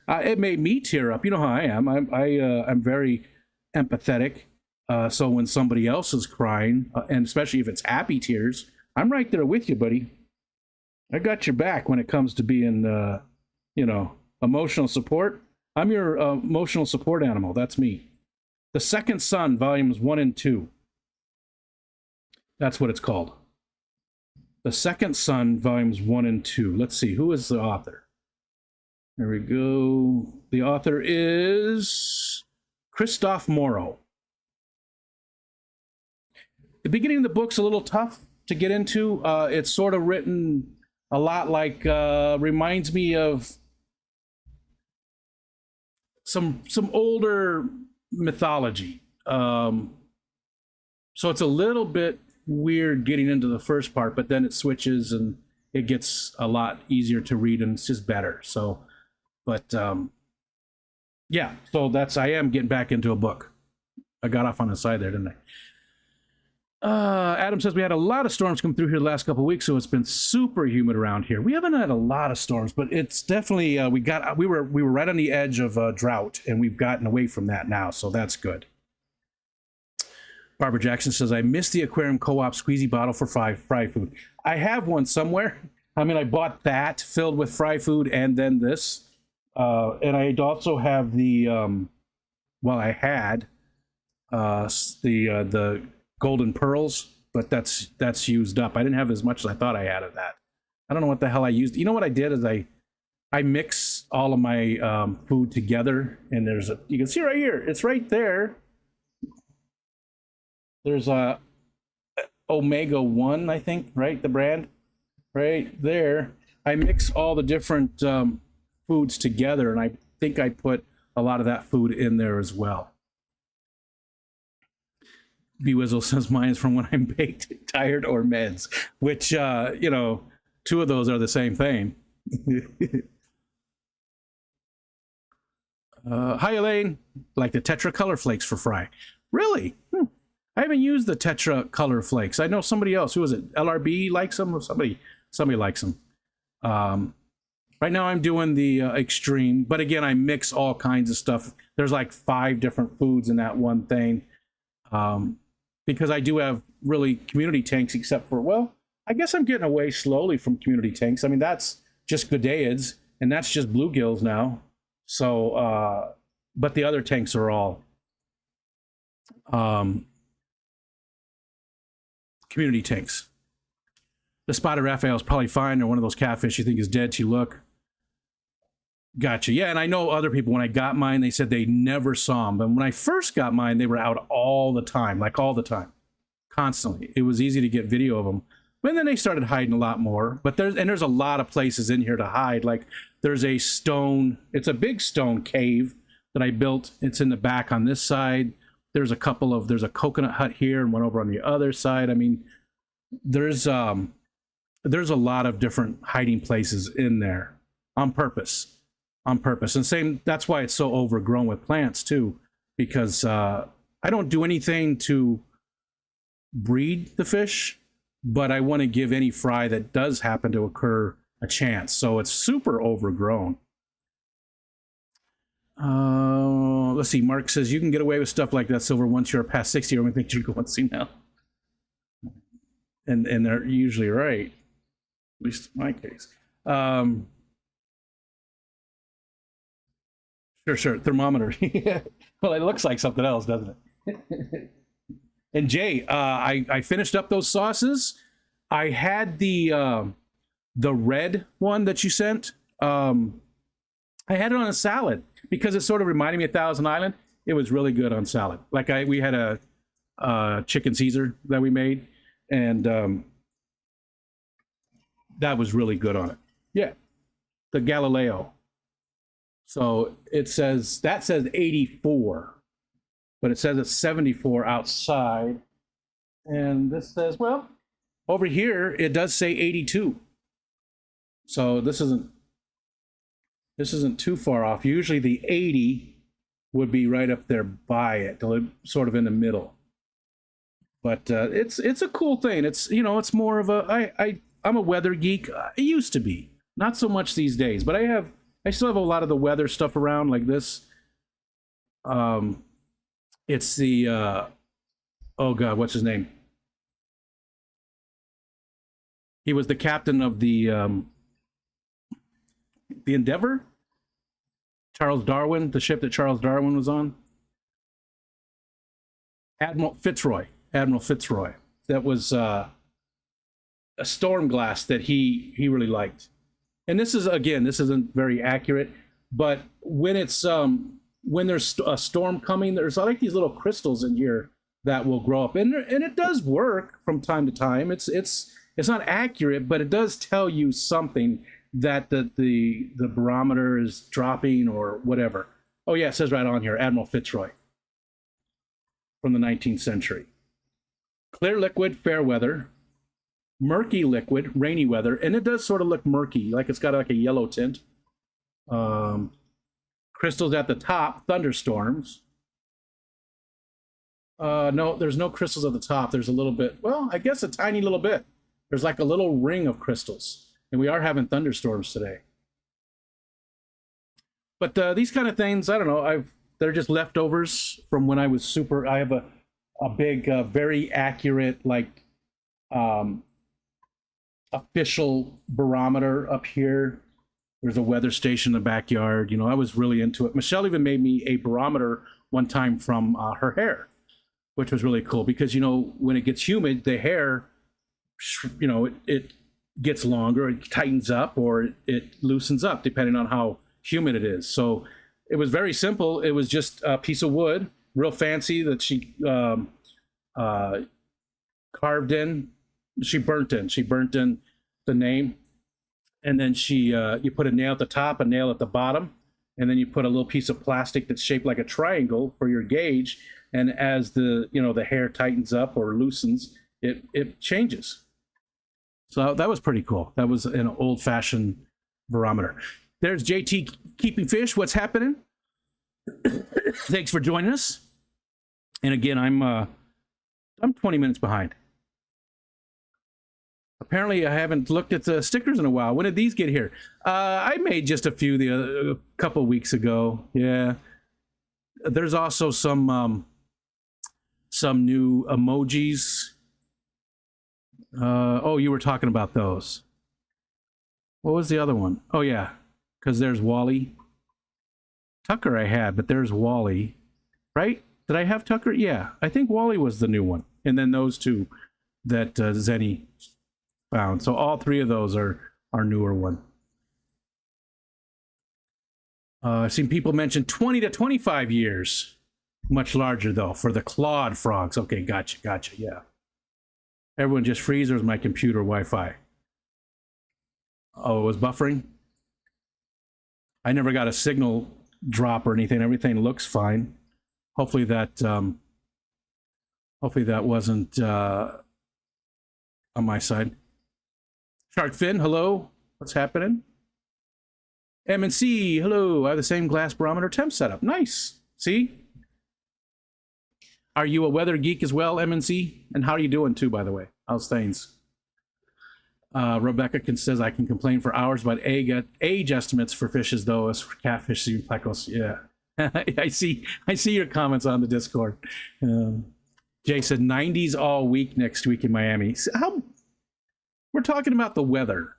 Speaker 1: it made me tear up. You know how I am. I'm very empathetic. So when somebody else is crying, and especially if it's happy tears, I'm right there with you, buddy. I got your back when it comes to being, emotional support. I'm your emotional support animal. That's me. The Second Son, volumes 1 and 2. That's what it's called. The Second Son, volumes 1 and 2. Let's see, who is the author? There we go. The author is Christoph Morrow. The beginning of the book's a little tough to get into. It's sort of written a lot like, reminds me of some older mythology. So it's a little bit weird getting into the first part, but then it switches and it gets a lot easier to read, and it's just better. So, but yeah, so I am getting back into a book. I got off on the side there, didn't I? Adam says we had a lot of storms come through here the last couple of weeks, so it's been super humid around here. We haven't had a lot of storms, but it's definitely we were right on the edge of drought, and we've gotten away from that now, so that's good. Barbara Jackson says, I miss the Aquarium Co-op squeezy bottle for fry food. I have one somewhere. I mean, I bought that filled with fry food and then this. And I also have I had the golden pearls, but that's used up. I didn't have as much as I thought I had of that. I don't know what the hell I used. You know what I did is I mix all of my food together, and you can see right here, it's right there. There's a Omega 1, I think, right? The brand right there. I mix all the different foods together, and I think I put a lot of that food in there as well. B-Wizzle says mine is from when I'm baked, tired, or meds, which, two of those are the same thing. Hi, Elaine. Like the Tetra Color Flakes for fry. Really? I haven't used the Tetra Color Flakes. I know somebody else. Who is it? LRB likes them? Or somebody likes them. Right now I'm doing the extreme, but again, I mix all kinds of stuff. There's like 5 different foods in that one thing. Because I do have really community tanks, except for, well, I guess I'm getting away slowly from community tanks. I mean, that's just Goodeids, and that's just bluegills now. So, but the other tanks are all community tanks. The spotted Raphael is probably fine, or one of those catfish you think is dead to look. Gotcha. Yeah, and I know other people, when I got mine, they said they never saw them. But when I first got mine, they were out all the time, like all the time, constantly. It was easy to get video of them. And then they started hiding a lot more. But there's a lot of places in here to hide. Like there's a stone, it's a big stone cave that I built. It's in the back on this side. There's a coconut hut here and one over on the other side. I mean, there's a lot of different hiding places in there on purpose. And that's why it's so overgrown with plants too, because I don't do anything to breed the fish, but I want to give any fry that does happen to occur a chance. So it's super overgrown. Let's see. Mark says you can get away with stuff like that, Silver, once you're past 60. Or we think you're going to see now. And they're usually right, at least in my case. Sure. Thermometer. Well, it looks like something else, doesn't it? And Jay, I finished up those sauces. I had the red one that you sent. I had it on a salad because it sort of reminded me of Thousand Island. It was really good on salad. Like we had a chicken Caesar that we made, and that was really good on it. Yeah, the Galileo. So it says 84, but it says it's 74 outside, and this says, well, over here it does say 82. So this isn't too far off. Usually the 80 would be right up there by it, sort of in the middle. But it's a cool thing. It's, you know, it's more of a I'm a weather geek. I used to be, not so much these days, but I still have a lot of the weather stuff around like this. It's the oh god, what's his name? He was the captain of the Endeavor. Charles Darwin, the ship that Charles Darwin was on. Admiral Fitzroy. That was a storm glass that he really liked. And this isn't very accurate, but when it's when there's a storm coming, there's like these little crystals in here that will grow up, and it does work from time to time. It's not accurate, but it does tell you something, that the barometer is dropping or whatever. Oh yeah, it says right on here, Admiral Fitzroy from the 19th century. Clear liquid, fair weather. Murky liquid, rainy weather, and it does sort of look murky, like it's got like a yellow tint. Crystals at the top, thunderstorms. No, there's no crystals at the top. There's a little bit, well, I guess a tiny little bit. There's like a little ring of crystals, and we are having thunderstorms today. But these kind of things, I don't know, they're just leftovers from when I was super. I have a big, very accurate, like, official barometer up here. There's a weather station in the backyard. You know, I was really into it. Michelle even made me a barometer one time from her hair, which was really cool because, you know, when it gets humid, the hair, you know, it gets longer, it tightens up, or it loosens up depending on how humid it is. So it was very simple. It was just a piece of wood, real fancy, that she carved in. She burnt in the name, and then you put a nail at the top, a nail at the bottom, and then you put a little piece of plastic that's shaped like a triangle for your gauge. And as the hair tightens up or loosens, it changes. So that was pretty cool. That was an old-fashioned barometer. There's JT Keeping Fish. What's happening? Thanks for joining us. And again, I'm 20 minutes behind. Apparently, I haven't looked at the stickers in a while. When did these get here? I made just a few a couple weeks ago. Yeah. There's also some new emojis. Oh, you were talking about those. What was the other one? Oh, yeah, because there's Wally. Tucker I had, but there's Wally. Right? Did I have Tucker? Yeah, I think Wally was the new one. And then those two that Zenny found. So all three of those are newer one. I've seen people mention 20 to 25 years. Much larger, though, for the clawed frogs. Okay, gotcha, yeah. Everyone just freeze, or is my computer Wi-Fi? Oh, it was buffering? I never got a signal drop or anything. Everything looks fine. Hopefully that wasn't on my side. Sharkfin, hello. What's happening? M&C, hello. I have the same glass barometer temp setup. Nice. See? Are you a weather geek as well, M&C? And how are you doing too, by the way? How's things? Rebecca says I can complain for hours about age estimates for fishes, though, as for catfish, sea plecos. Yeah. I see your comments on the Discord. Jay said 90s all week next week in Miami. We're talking about the weather.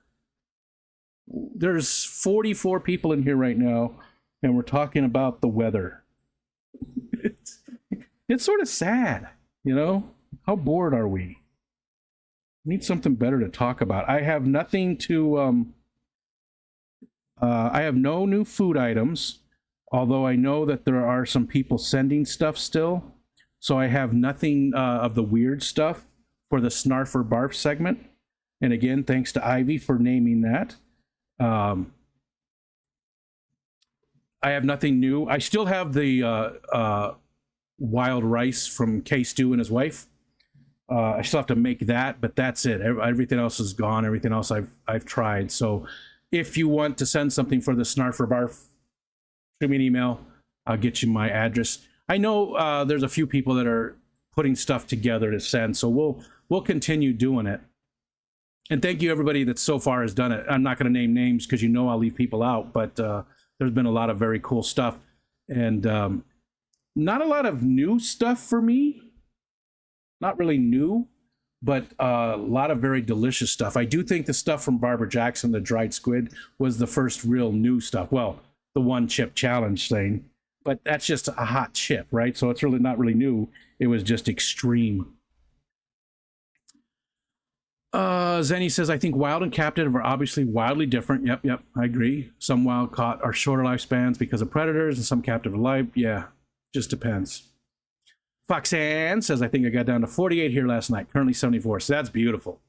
Speaker 1: There's 44 people in here right now, and we're talking about the weather. It's sort of sad, you know? How bored are we? We need something better to talk about. I have nothing to... I have no new food items, although I know that there are some people sending stuff still. So I have nothing of the weird stuff for the Snarf or Barf segment. And again, thanks to Ivy for naming that. I have nothing new. I still have the wild rice from K-Stew and his wife. I still have to make that, but that's it. Everything else is gone. Everything else I've tried. So if you want to send something for the Snarf or Barf, shoot me an email. I'll get you my address. I know there's a few people that are putting stuff together to send, so we'll continue doing it. And thank you everybody that so far has done it. I'm not going to name names because you know I'll leave people out, but there's been a lot of very cool stuff, and not a lot of new stuff for me. Not really new, but a lot of very delicious stuff. I do think the stuff from Barbara Jackson, the dried squid, was the first real new stuff. Well, the one chip challenge thing, but that's just a hot chip, right? So it's really not really new. It was just extreme. Zenny says, I think wild and captive are obviously wildly different. Yep, I agree. Some wild caught are shorter lifespans because of predators, and some captive are life. Yeah, just depends. Foxanne says, I think I got down to 48 here last night, currently 74. So that's beautiful.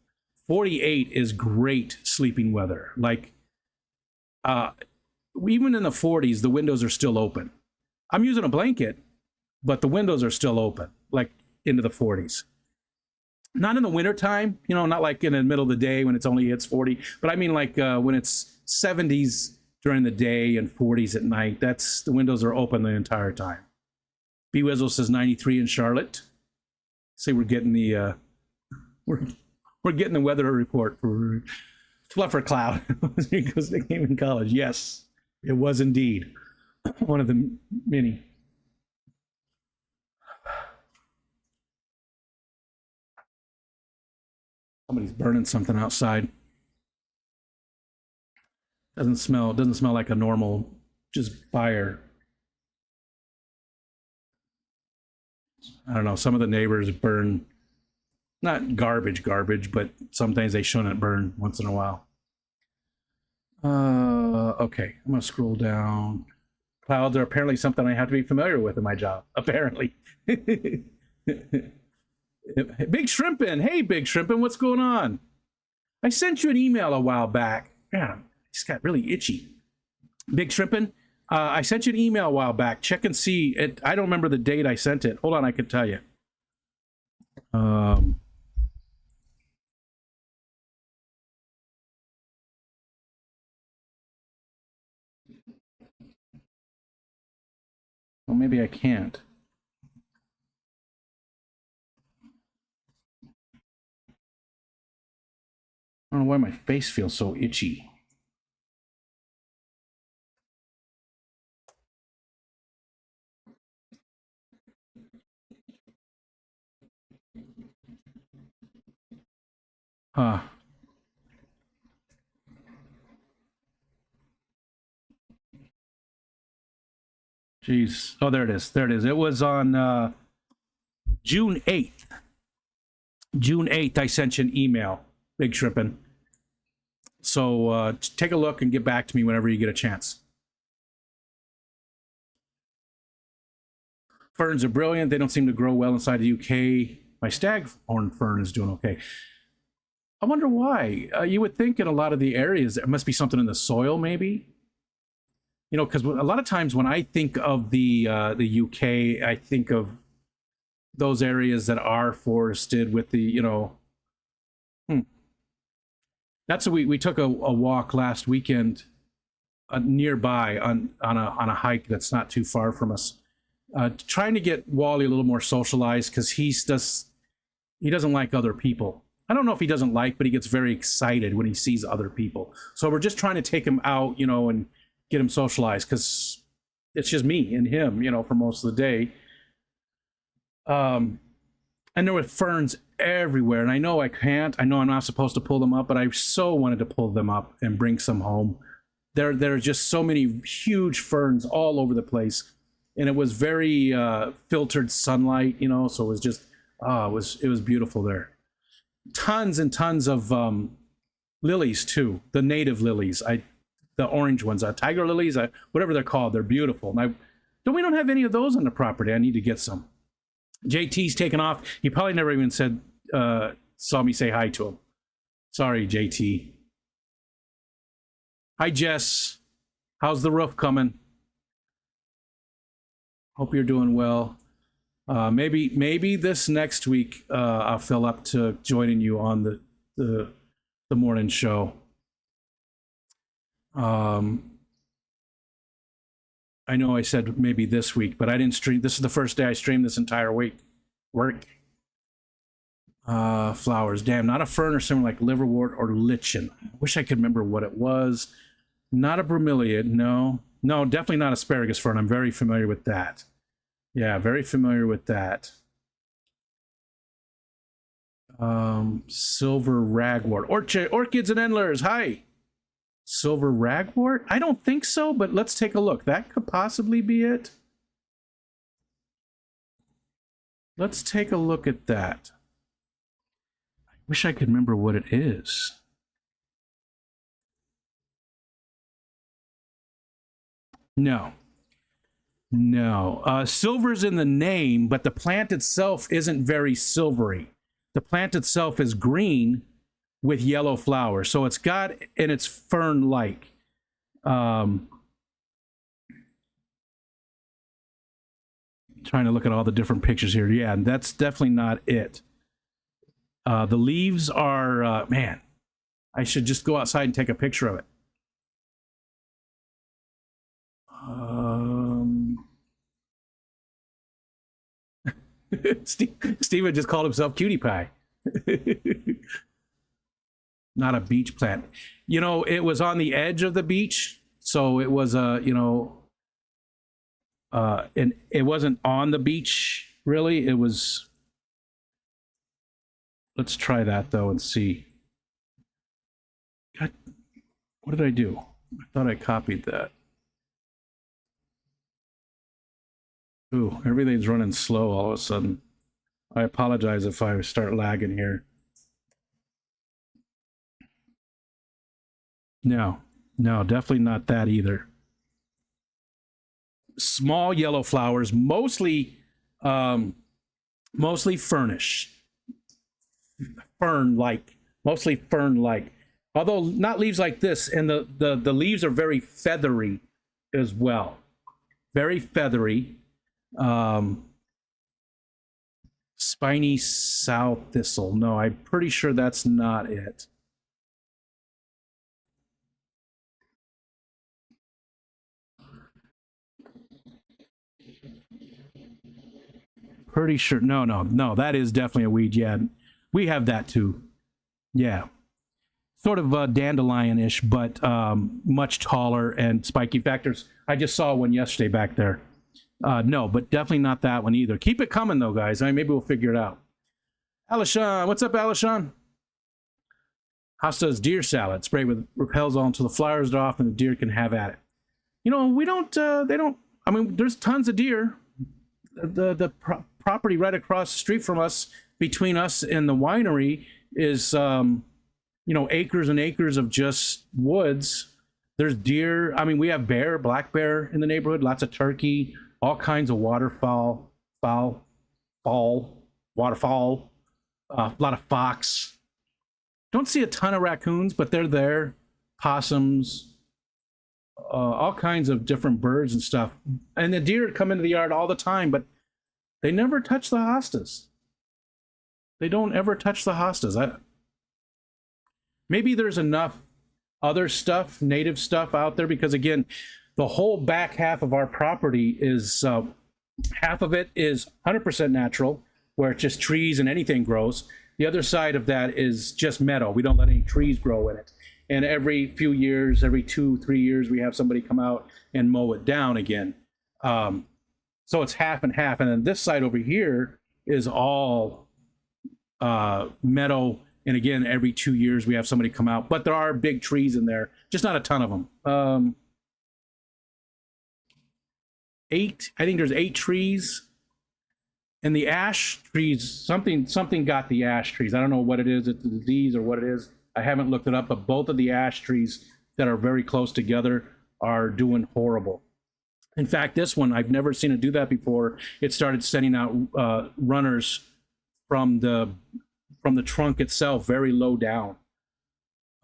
Speaker 1: 48 is great sleeping weather. Like, even in the 40s, the windows are still open. I'm using a blanket, but the windows are still open, like into the 40s. Not in the wintertime, you know, not like in the middle of the day when it's only hits 40, but I mean like when it's 70s during the day and 40s at night, the windows are open the entire time. B Wizzle says 93 in Charlotte. Say we're getting the we're getting the weather report for Fluffer Cloud because they came in college. Yes, it was indeed one of the many. Somebody's burning something outside. Doesn't smell like a normal just fire. I don't know. Some of the neighbors burn not garbage, but sometimes they shouldn't burn once in a while. Okay, I'm gonna scroll down. Clouds are apparently something I have to be familiar with in my job. Apparently. Big Shrimpin', hey Big Shrimpin', what's going on? I sent you an email a while back. Man, I just got really itchy. Big Shrimpin', I sent you an email a while back. Check and see it. I don't remember the date I sent it. Hold on, I can tell you. Well, maybe I can't. I don't know why my face feels so itchy. Huh. Jeez. Oh, there it is. There it is. It was on June 8th. June 8th, I sent you an email, Big Shrimpin'. So take a look and get back to me whenever you get a chance. Ferns are brilliant. They don't seem to grow well inside the UK. My staghorn fern is doing okay. I wonder why. You would think in a lot of the areas there must be something in the soil, maybe. You know, because a lot of times when I think of the UK, I think of those areas that are forested with the, you know. That's what we took a walk last weekend nearby on a hike that's not too far from us, trying to get Wally a little more socialized because he doesn't like other people. I don't know if he doesn't like, but he gets very excited when he sees other people. So we're just trying to take him out, you know, and get him socialized because it's just me and him, you know, for most of the day. And there were ferns everywhere, and I know I can't. I know I'm not supposed to pull them up, but I so wanted to pull them up and bring some home. There are just so many huge ferns all over the place, and it was very filtered sunlight, you know. So it was just, it was beautiful there. Tons and tons of lilies too, the native lilies, the orange ones, tiger lilies, whatever they're called. They're beautiful. And we don't have any of those on the property. I need to get some. JT's taken off. He probably never even said saw me say hi to him. Sorry, JT. Hi, Jess. How's the roof coming? Hope you're doing well. Maybe this next week I'll fill up to joining you on the morning show. I know I said maybe this week, but I didn't stream. This is the first day I streamed this entire week. Work. Flowers. Damn, not a fern or something like liverwort or lichen. I wish I could remember what it was. Not a bromeliad. No, definitely not asparagus fern. I'm very familiar with that. Yeah, very familiar with that. Silver ragwort. Orchids and endlers. Hi. Silver ragwort? I don't think so, but let's take a look. That could possibly be it. Let's take a look at that. I wish I could remember what it is. No. Silver's in the name, but the plant itself isn't very silvery. The plant itself is green with yellow flowers. So it's got, and it's fern-like. Trying to look at all the different pictures here. Yeah, and that's definitely not it. The leaves are, man, I should just go outside and take a picture of it. Steven just called himself Cutie Pie. Not a beach plant. You know, it was on the edge of the beach, so it was and it wasn't on the beach really. It was. Let's try that though and see. God, what did I do? I thought I copied that. Ooh, everything's running slow all of a sudden. I apologize if I start lagging here. No, definitely not that either. Small yellow flowers, mostly fernish. Fern-like, mostly fern-like. Although not leaves like this, and the leaves are very feathery as well. Very feathery. Spiny sow thistle. No, I'm pretty sure that's not it. Pretty sure. No, that is definitely a weed. Yeah, we have that too. Yeah. Sort of dandelion-ish, but much taller and spiky. In fact, I just saw one yesterday back there. No, but definitely not that one either. Keep it coming, though, guys. I mean, maybe we'll figure it out. Alishon, what's up, Alishon? Hosta's deer salad. Spray with repels all until the flowers are off and the deer can have at it. You know, we don't, they don't, I mean, there's tons of deer. The property right across the street from us, between us and the winery, is, you know, acres and acres of just woods. There's deer. I mean, we have bear, black bear in the neighborhood, lots of turkey, all kinds of waterfowl, waterfowl, a lot of fox. Don't see a ton of raccoons, but they're there. Possums, all kinds of different birds and stuff. And the deer come into the yard all the time, but they never touch the hostas. They don't ever touch the hostas. Maybe there's enough other stuff, native stuff out there, because again, the whole back half of our property is, half of it is 100% natural, where it's just trees and anything grows. The other side of that is just meadow. We don't let any trees grow in it. And every few years, every 2-3 years, we have somebody come out and mow it down again. So it's half and half. And then this side over here is all meadow. And again, every 2 years, we have somebody come out. But there are big trees in there, just not a ton of them. 8, I think there's 8 trees. And the ash trees, something got the ash trees. I don't know what it is, it's a disease or what it is. I haven't looked it up, but both of the ash trees that are very close together are doing horrible. In fact, this one, I've never seen it do that before. It started sending out runners from from the trunk itself, very low down.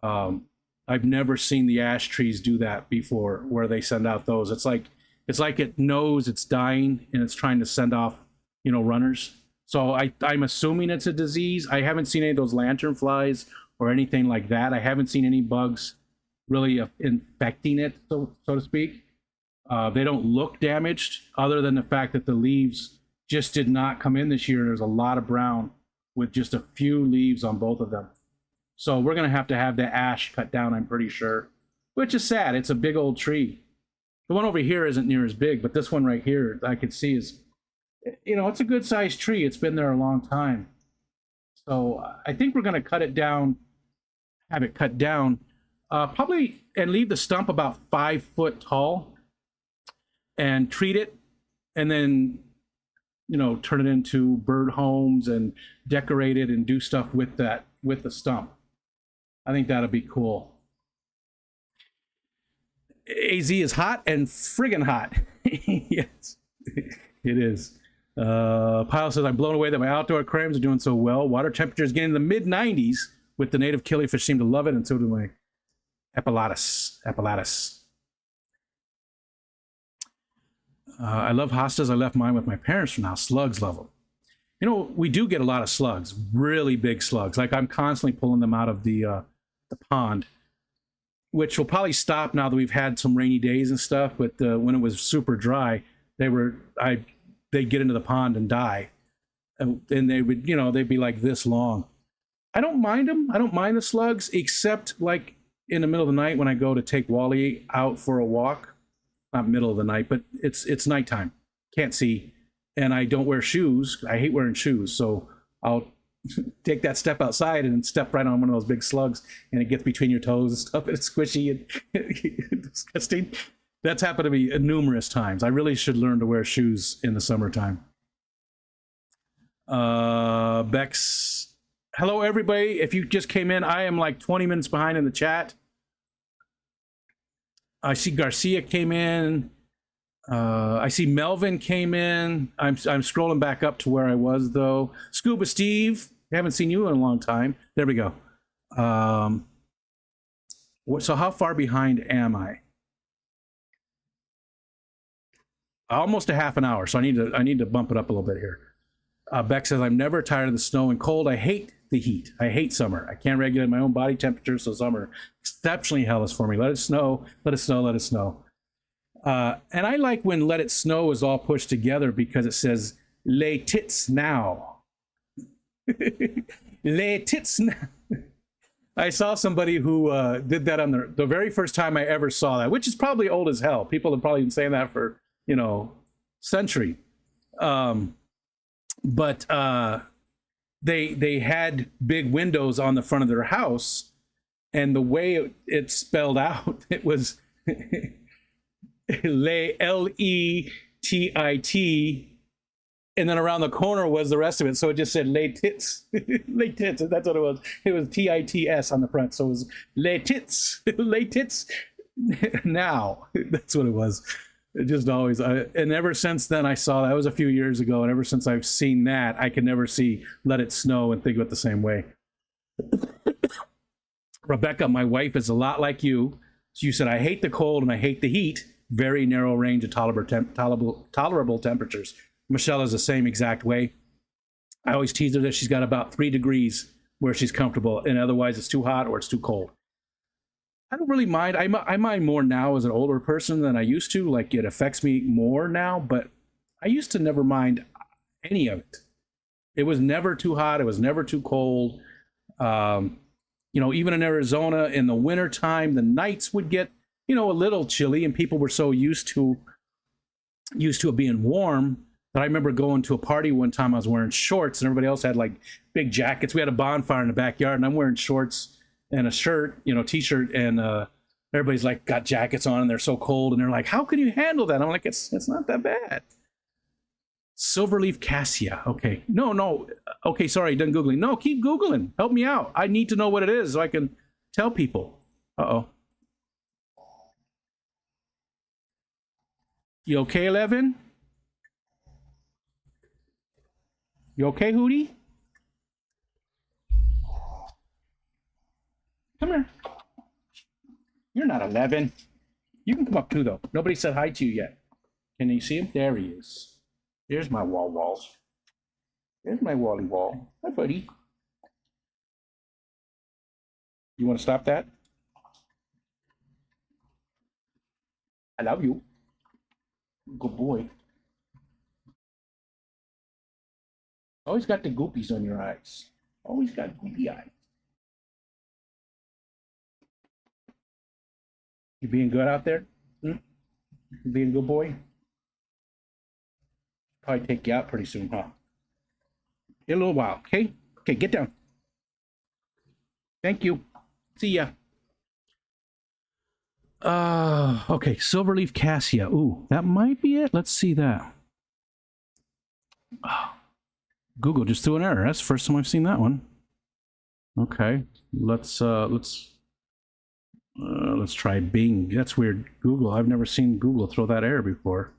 Speaker 1: I've never seen the ash trees do that before, where they send out those. It's like it knows it's dying and it's trying to send off, runners. So I'm assuming it's a disease. I haven't seen any of those lantern flies or anything like that. I haven't seen any bugs really infecting it, so to speak. They don't look damaged, other than the fact that the leaves just did not come in this year. There's a lot of brown with just a few leaves on both of them. So we're going to have the ash cut down, I'm pretty sure, which is sad. It's a big old tree. The one over here isn't near as big, but this one right here I could see is, it's a good sized tree. It's been there a long time. So I think we're going to cut it down, have it cut down, probably, and leave the stump about 5 foot tall and treat it, and then, turn it into bird homes and decorate it and do stuff with that, with the stump. I think that'll be cool. AZ is hot and friggin' hot. Yes, it is. Pyle says, I'm blown away that my outdoor aquariums are doing so well. Water temperature is getting in the mid-90s with the native killifish seem to love it, and so do my epilatus. I love hostas. I left mine with my parents for now. Slugs love them. We do get a lot of slugs, really big slugs. Like I'm constantly pulling them out of the pond, which will probably stop now that we've had some rainy days and stuff. But when it was super dry, they'd get into the pond and die, and they would, they'd be like this long. I don't mind them. I don't mind the slugs, except like in the middle of the night when I go to take Wally out for a walk. Not middle of the night, but it's nighttime. Can't see, and I don't wear shoes. I hate wearing shoes, so I'll take that step outside and step right on one of those big slugs, and it gets between your toes and stuff. And it's squishy and disgusting. That's happened to me numerous times. I really should learn to wear shoes in the summertime. Bex, hello everybody. If you just came in, I am like 20 minutes behind in the chat. I see Garcia came in. I see Melvin came in. I'm scrolling back up to where I was though. Scuba Steve, haven't seen you in a long time. There we go. So how far behind am I? Almost a half an hour. So I need to bump it up a little bit here. Beck says, I'm never tired of the snow and cold. I hate the heat. I hate summer. I can't regulate my own body temperature, so summer exceptionally hellish for me. Let it snow, let it snow, let it snow. And I like when let it snow is all pushed together because it says, lay tits now. Lay tits now. I saw somebody who did that on the very first time I ever saw that, which is probably old as hell. People have probably been saying that for, century. But they had big windows on the front of their house, and the way it spelled out, it was L-E-T-I-T, and then around the corner was the rest of it. So it just said lay tits. Lay tits. That's what it was. It was T-I-T-S on the front. So it was lay tits. Lay tits now. That's what it was. It just always, and ever since then I saw that was a few years ago, and ever since I've seen that, I can never see let it snow and think of it the same way. Rebecca, my wife, is a lot like you. You said, I hate the cold and I hate the heat. Very narrow range of tolerable temperatures. Michelle is the same exact way. I always tease her that she's got about 3 degrees where she's comfortable, and otherwise it's too hot or it's too cold. I don't really mind. I mind more now as an older person than I used to. Like, it affects me more now, but I used to never mind any of it. It was never too hot. It was never too cold. Even in Arizona in the wintertime, the nights would get, a little chilly, and people were so used to it being warm that I remember going to a party one time. I was wearing shorts and everybody else had like big jackets. We had a bonfire in the backyard and I'm wearing shorts and a shirt, t-shirt, and everybody's like got jackets on and they're so cold, and they're like, how can you handle that? I'm like, it's not that bad. Silverleaf cassia. Okay. No. Okay, sorry, done Googling. No, keep Googling. Help me out. I need to know what it is so I can tell people. Uh-oh. You okay, Levin? You okay, Hootie? Come here. You're not 11. You can come up too, though. Nobody said hi to you yet. Can you see him? There he is. There's my walls. There's my Wally wall. Hi, buddy. You want to stop that? I love you. Good boy. Always got the goopies on your eyes. Always got goopy eyes. You being good out there? Hmm? You being a good boy? Probably take you out pretty soon, huh? In a little while, okay? Okay, get down. Thank you. See ya. Okay, Silverleaf Cassia. Ooh, that might be it. Let's see that. Oh, Google just threw an error. That's the first time I've seen that one. Okay, let's try Bing. That's weird. Google. I've never seen Google throw that error before.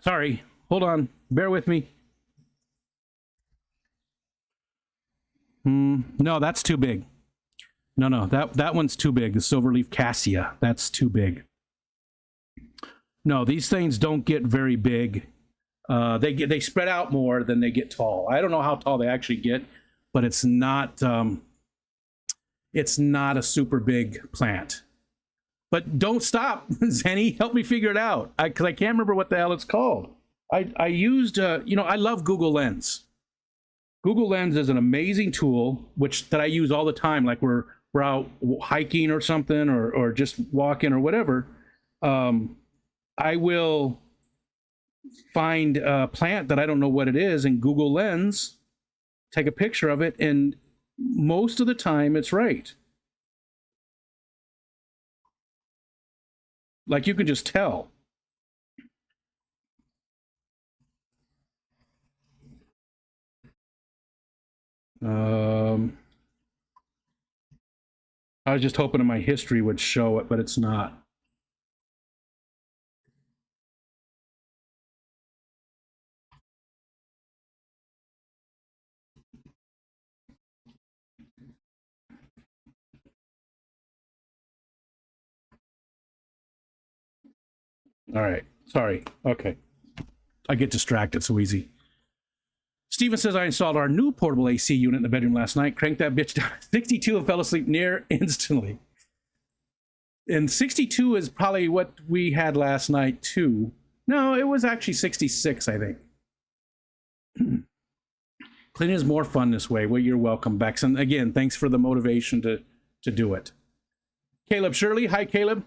Speaker 1: Sorry. Hold on. Bear with me. No, that's too big. No, that one's too big. The Silverleaf Cassia. That's too big. No, these things don't get very big. They spread out more than they get tall. I don't know how tall they actually get, but it's not a super big plant. But don't stop, Zenny. Help me figure it out, because I can't remember what the hell it's called. I used I love Google Lens. Google Lens is an amazing tool that I use all the time. Like we're out hiking or something, or just walking or whatever. I will find a plant that I don't know what it is in Google Lens, take a picture of it, and most of the time it's right. Like you can just tell. I was just hoping my history would show it, but it's not. All right. Sorry. Okay. I get distracted so easy. Steven says, I installed our new portable AC unit in the bedroom last night, cranked that bitch down to 62 and fell asleep near instantly. And 62 is probably what we had last night, too. No, it was actually 66, I think. Cleaning is more fun this way. Well, you're welcome, Bex. And again, thanks for the motivation to do it. Caleb Shirley. Hi, Caleb.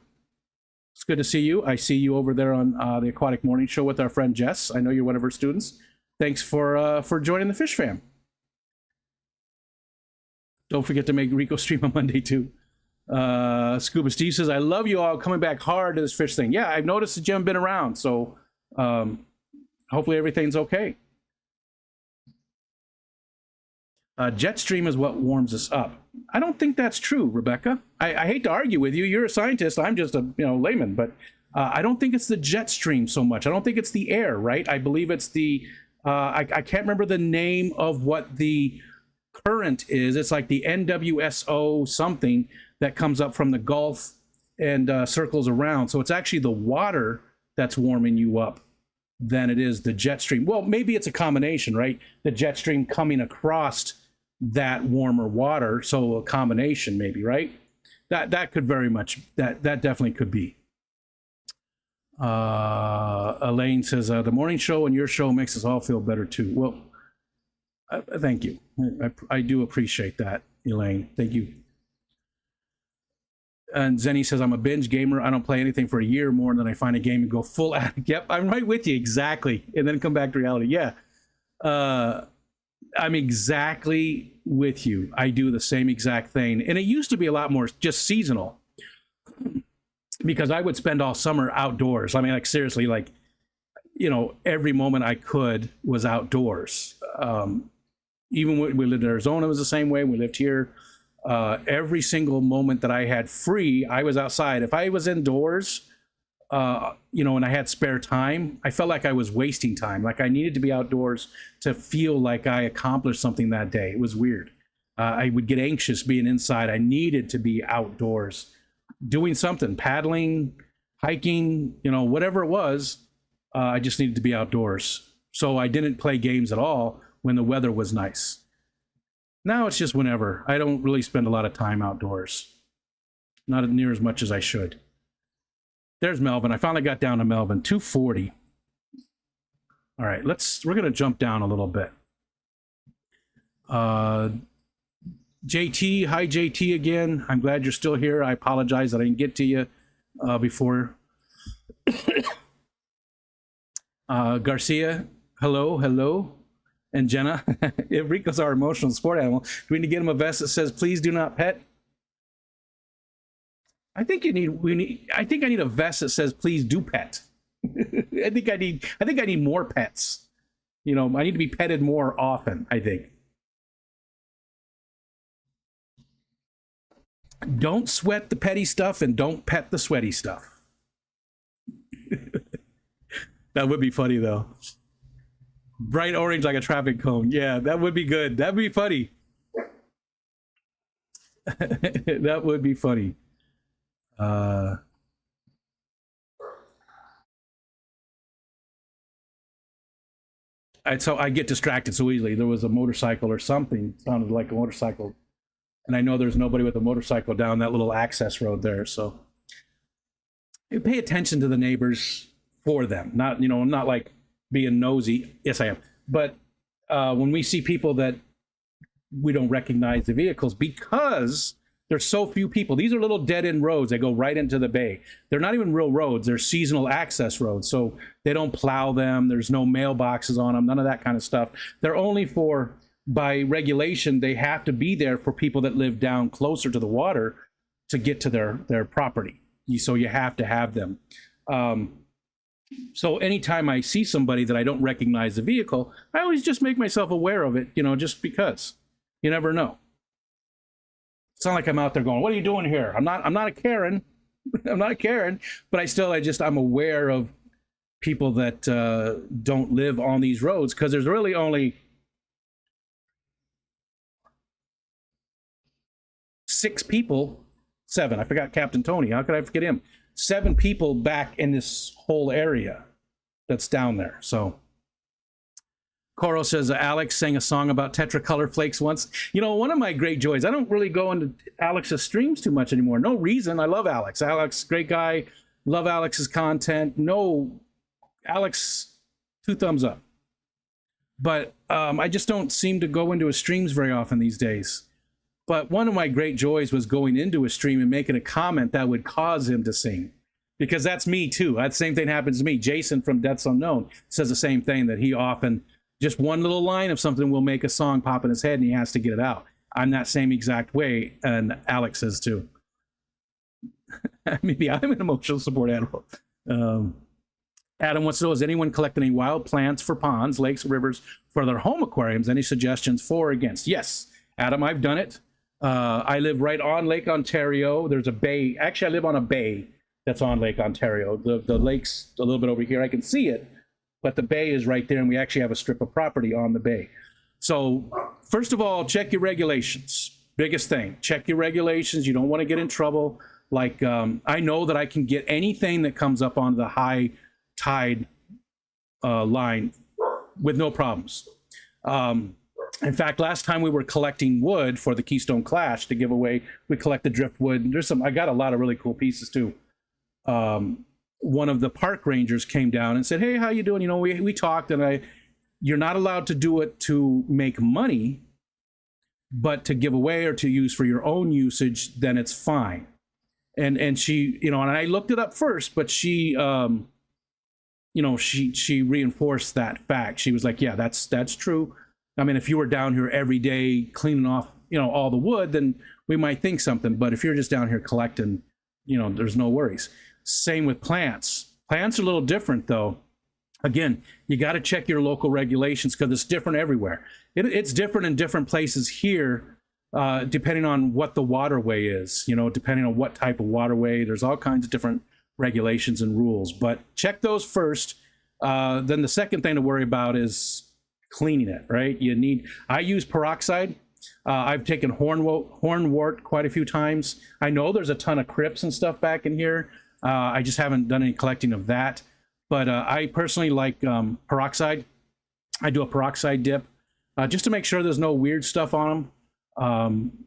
Speaker 1: It's good to see you. I see you over there on the Aquatic Morning Show with our friend Jess. I know you're one of her students. Thanks for joining the Fish Fam. Don't forget to make Rico stream on Monday too. Scuba Steve says, I love you all, coming back hard to this fish thing. Yeah, I've noticed that you haven't been around, so hopefully everything's okay. Jetstream is what warms us up. I don't think that's true, Rebecca. I hate to argue with you. You're a scientist. I'm just a layman, but I don't think it's the jet stream so much. I don't think it's the air, right? I believe it's the I can't remember the name of what the current is. It's like the NWSO something that comes up from the Gulf and circles around. So it's actually the water that's warming you up than it is the jet stream. Well, maybe it's a combination, right? The jet stream coming across that warmer water, so a combination maybe, right? That could very much, that definitely could be. Elaine says, the morning show and your show makes us all feel better too. Well, thank you. I do appreciate that, Elaine. Thank you. And Zenny says, I'm a binge gamer. I don't play anything for a year or more, and then I find a game and go full addict. Yep, I'm right with you, exactly. And then come back to reality. Yeah. I'm exactly with you. I do the same exact thing. And it used to be a lot more just seasonal, because I would spend all summer outdoors. I mean, like seriously, like, every moment I could was outdoors. Even when we lived in Arizona, it was the same way. We lived here. Every single moment that I had free, I was outside. If I was indoors, and I had spare time, I felt like I was wasting time. Like I needed to be outdoors to feel like I accomplished something that day. It was weird. I would get anxious being inside. I needed to be outdoors doing something, paddling, hiking, whatever it was. I just needed to be outdoors. So I didn't play games at all when the weather was nice. Now it's just whenever. I don't really spend a lot of time outdoors. Not near as much as I should. There's Melvin. I finally got down to Melvin. 240. All right, we're going to jump down a little bit. JT, hi JT again. I'm glad you're still here. I apologize that I didn't get to you before. Garcia, hello. And Jenna, if Rico's our emotional support animal, do we need to get him a vest that says "Please do not pet"? I think I need a vest that says "Please do pet." I think I need more pets. I need to be petted more often, I think. Don't sweat the petty stuff and don't pet the sweaty stuff. That would be funny though. Bright orange like a traffic cone. Yeah, that would be good. That'd be funny. That would be funny. So I get distracted so easily. There was a motorcycle or something. It sounded like a motorcycle. And I know there's nobody with a motorcycle down that little access road there. So you pay attention to the neighbors for them. Not like being nosy. Yes, I am. But when we see people that we don't recognize the vehicles because there's so few people. These are little dead-end roads that go right into the bay. They're not even real roads. They're seasonal access roads. So they don't plow them. There's no mailboxes on them. None of that kind of stuff. They're only for, by regulation, they have to be there for people that live down closer to the water to get to their property. So you have to have them. So anytime I see somebody that I don't recognize the vehicle, I always just make myself aware of it, just because. You never know. It's not like I'm out there going, "What are you doing here?" I'm not a Karen. I'm not a Karen, but I'm aware of people that don't live on these roads, because there's really only 6 people, 7. I forgot Captain Tony. How could I forget him? 7 people back in this whole area that's down there. So Coro says Alex sang a song about Tetracolor flakes once. One of my great joys, I don't really go into Alex's streams too much anymore. No reason. I love Alex. Alex, great guy. Love Alex's content. No, Alex, 2 thumbs up. But I just don't seem to go into his streams very often these days. But one of my great joys was going into a stream and making a comment that would cause him to sing. Because that's me too. That same thing happens to me. Jason from Deaths Unknown says the same thing, that he often, just one little line of something will make a song pop in his head and he has to get it out. I'm that same exact way, and Alex is too. Maybe I'm an emotional support animal. Adam wants to know, has anyone collected any wild plants for ponds, lakes, rivers, for their home aquariums? Any suggestions for or against? Yes, Adam, I've done it. I live right on Lake Ontario. There's a bay. Actually, I live on a bay that's on Lake Ontario. The lake's a little bit over here. I can see it, but the bay is right there, and we actually have a strip of property on the bay. So first of all, check your regulations. Biggest thing, check your regulations. You don't want to get in trouble. Like I know that I can get anything that comes up on the high tide line with no problems. In fact, last time we were collecting wood for the Keystone Clash to give away, we collected driftwood. I got a lot of really cool pieces too. One of the park rangers came down and said, "Hey, how you doing? We talked, and you're not allowed to do it to make money, but to give away or to use for your own usage, then it's fine." And she, and I looked it up first, but she, she reinforced that fact. She was like, "Yeah, that's true. I mean, if you were down here every day cleaning off, all the wood, then we might think something. But if you're just down here collecting, there's no worries." Same with plants. Plants are a little different, though. Again, you got to check your local regulations because it's different everywhere. It's different in different places here, depending on what the waterway is, depending on what type of waterway. There's all kinds of different regulations and rules. But check those first. Then the second thing to worry about is cleaning it, right? I use peroxide. I've taken hornwort quite a few times. I know there's a ton of crypts and stuff back in here. I just haven't done any collecting of that. But I personally like peroxide. I do a peroxide dip just to make sure there's no weird stuff on them.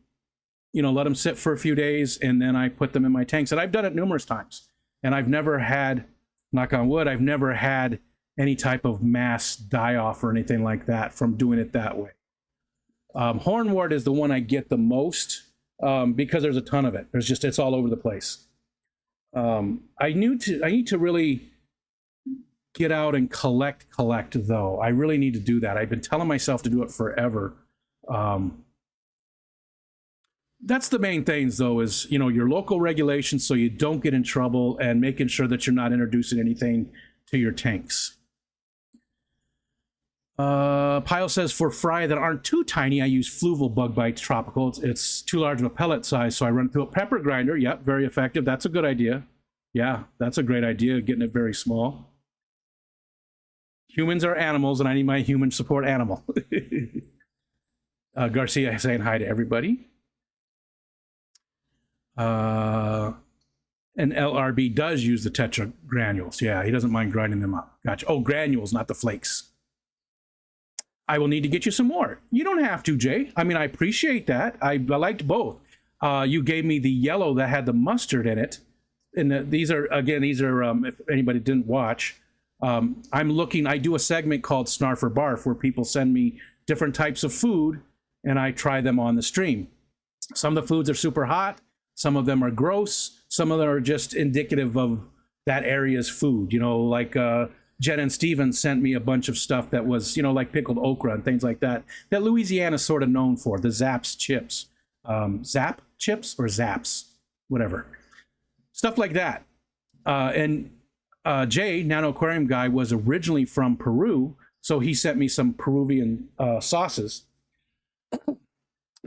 Speaker 1: Let them sit for a few days, and then I put them in my tanks. And I've done it numerous times. And I've never had, knock on wood, I've never had any type of mass die-off or anything like that from doing it that way. Hornwort is the one I get the most because there's a ton of it. It's all over the place. I need to really get out and collect though. I really need to do that. I've been telling myself to do it forever. That's the main things though, is, your local regulations so you don't get in trouble, and making sure that you're not introducing anything to your tanks. Pyle says, for fry that aren't too tiny, I use Fluval Bug Bite Tropical. It's too large of a pellet size, so I run through a pepper grinder. Yep, very effective. That's a good idea. Yeah, that's a great idea, getting it very small. Humans are animals, and I need my human support animal. Garcia saying hi to everybody. And LRB does use the Tetra granules. Yeah, he doesn't mind grinding them up. Gotcha. Oh, granules, not the flakes. I will need to get you some more. You don't have to, Jay. I mean, I appreciate that. I liked both. You gave me the yellow that had the mustard in it. And these are, if anybody didn't watch, I do a segment called Snarf or Barf, where people send me different types of food and I try them on the stream. Some of the foods are super hot. Some of them are gross. Some of them are just indicative of that area's food. Like Jen and Steven sent me a bunch of stuff that was, like pickled okra and things like that Louisiana's sort of known for, the Zaps chips. Zap chips or Zaps, whatever. Stuff like that. And Jay, Nano Aquarium guy, was originally from Peru, so he sent me some Peruvian sauces.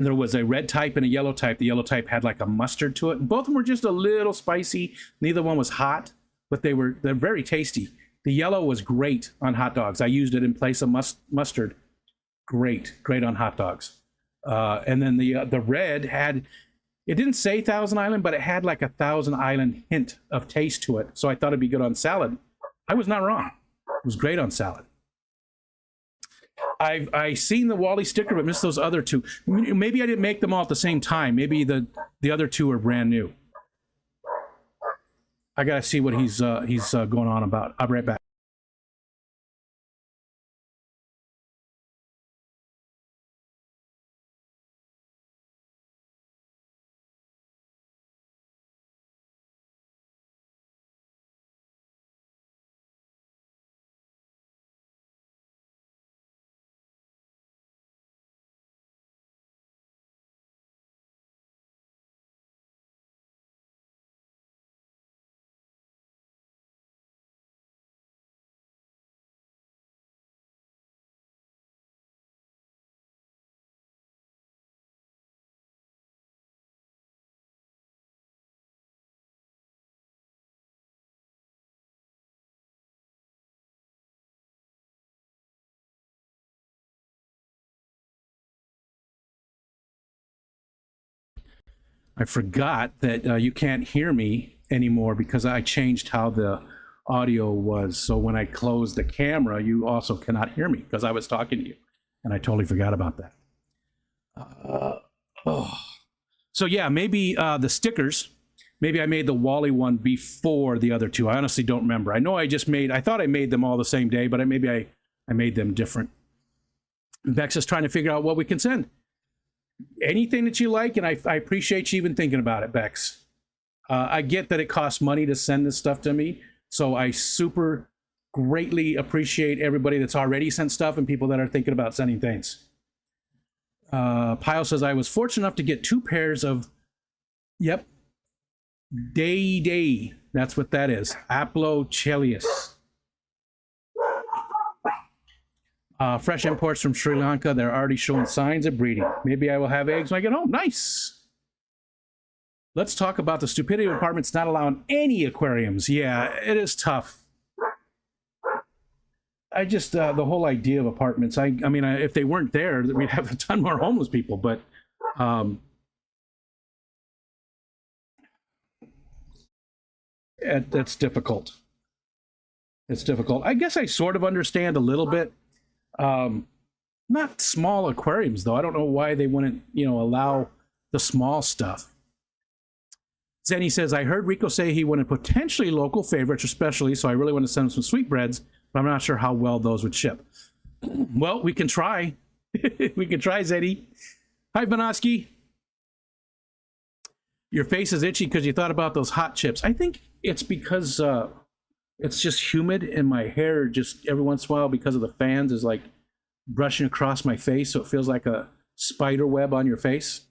Speaker 1: There was a red type and a yellow type. The yellow type had like a mustard to it. Both of them were just a little spicy. Neither one was hot, but they're very tasty. The yellow was great on hot dogs. I used it in place of mustard. Great on hot dogs. And then the red had, it didn't say Thousand Island, but it had like a Thousand Island hint of taste to it. So I thought it'd be good on salad. I was not wrong. It was great on salad. I seen the Wally sticker, but missed those other two. Maybe I didn't make them all at the same time. Maybe the other two are brand new. I gotta see what he's going on about. I'll be right back. I forgot that you can't hear me anymore because I changed how the audio was. So when I close the camera, you also cannot hear me because I was talking to you, and I totally forgot about that. So yeah, maybe the stickers. Maybe I made the Wally one before the other two. I honestly don't remember. I know I thought I made them all the same day, but maybe I made them different. Bex is trying to figure out what we can send. Anything that you like, and I appreciate you even thinking about it, Bex. I get that it costs money to send this stuff to me, so I super greatly appreciate everybody that's already sent stuff and people that are thinking about sending things. Pyle says, I was fortunate enough to get 2 pairs of, yep, Day. That's what that is. Aplochelius. Fresh imports from Sri Lanka. They're already showing signs of breeding. Maybe I will have eggs when I get home. Nice. Let's talk about the stupidity of apartments not allowing any aquariums. Yeah, it is tough. I just the whole idea of apartments. I mean, if they weren't there, we'd have a ton more homeless people. But um, that's difficult. It's difficult. I guess I sort of understand a little bit. Um, Not small aquariums though. I don't know why they wouldn't, allow the small stuff. Zenny says, I heard Rico say he wanted potentially local favorites, especially, so I really want to send him some sweetbreads, but I'm not sure how well those would ship. Well, we can try. We can try, Zenny. Hi, Banoski. Your face is itchy because you thought about those hot chips. I think it's because it's just humid and my hair just every once in a while because of the fans is like brushing across my face, so it feels like a spider web on your face.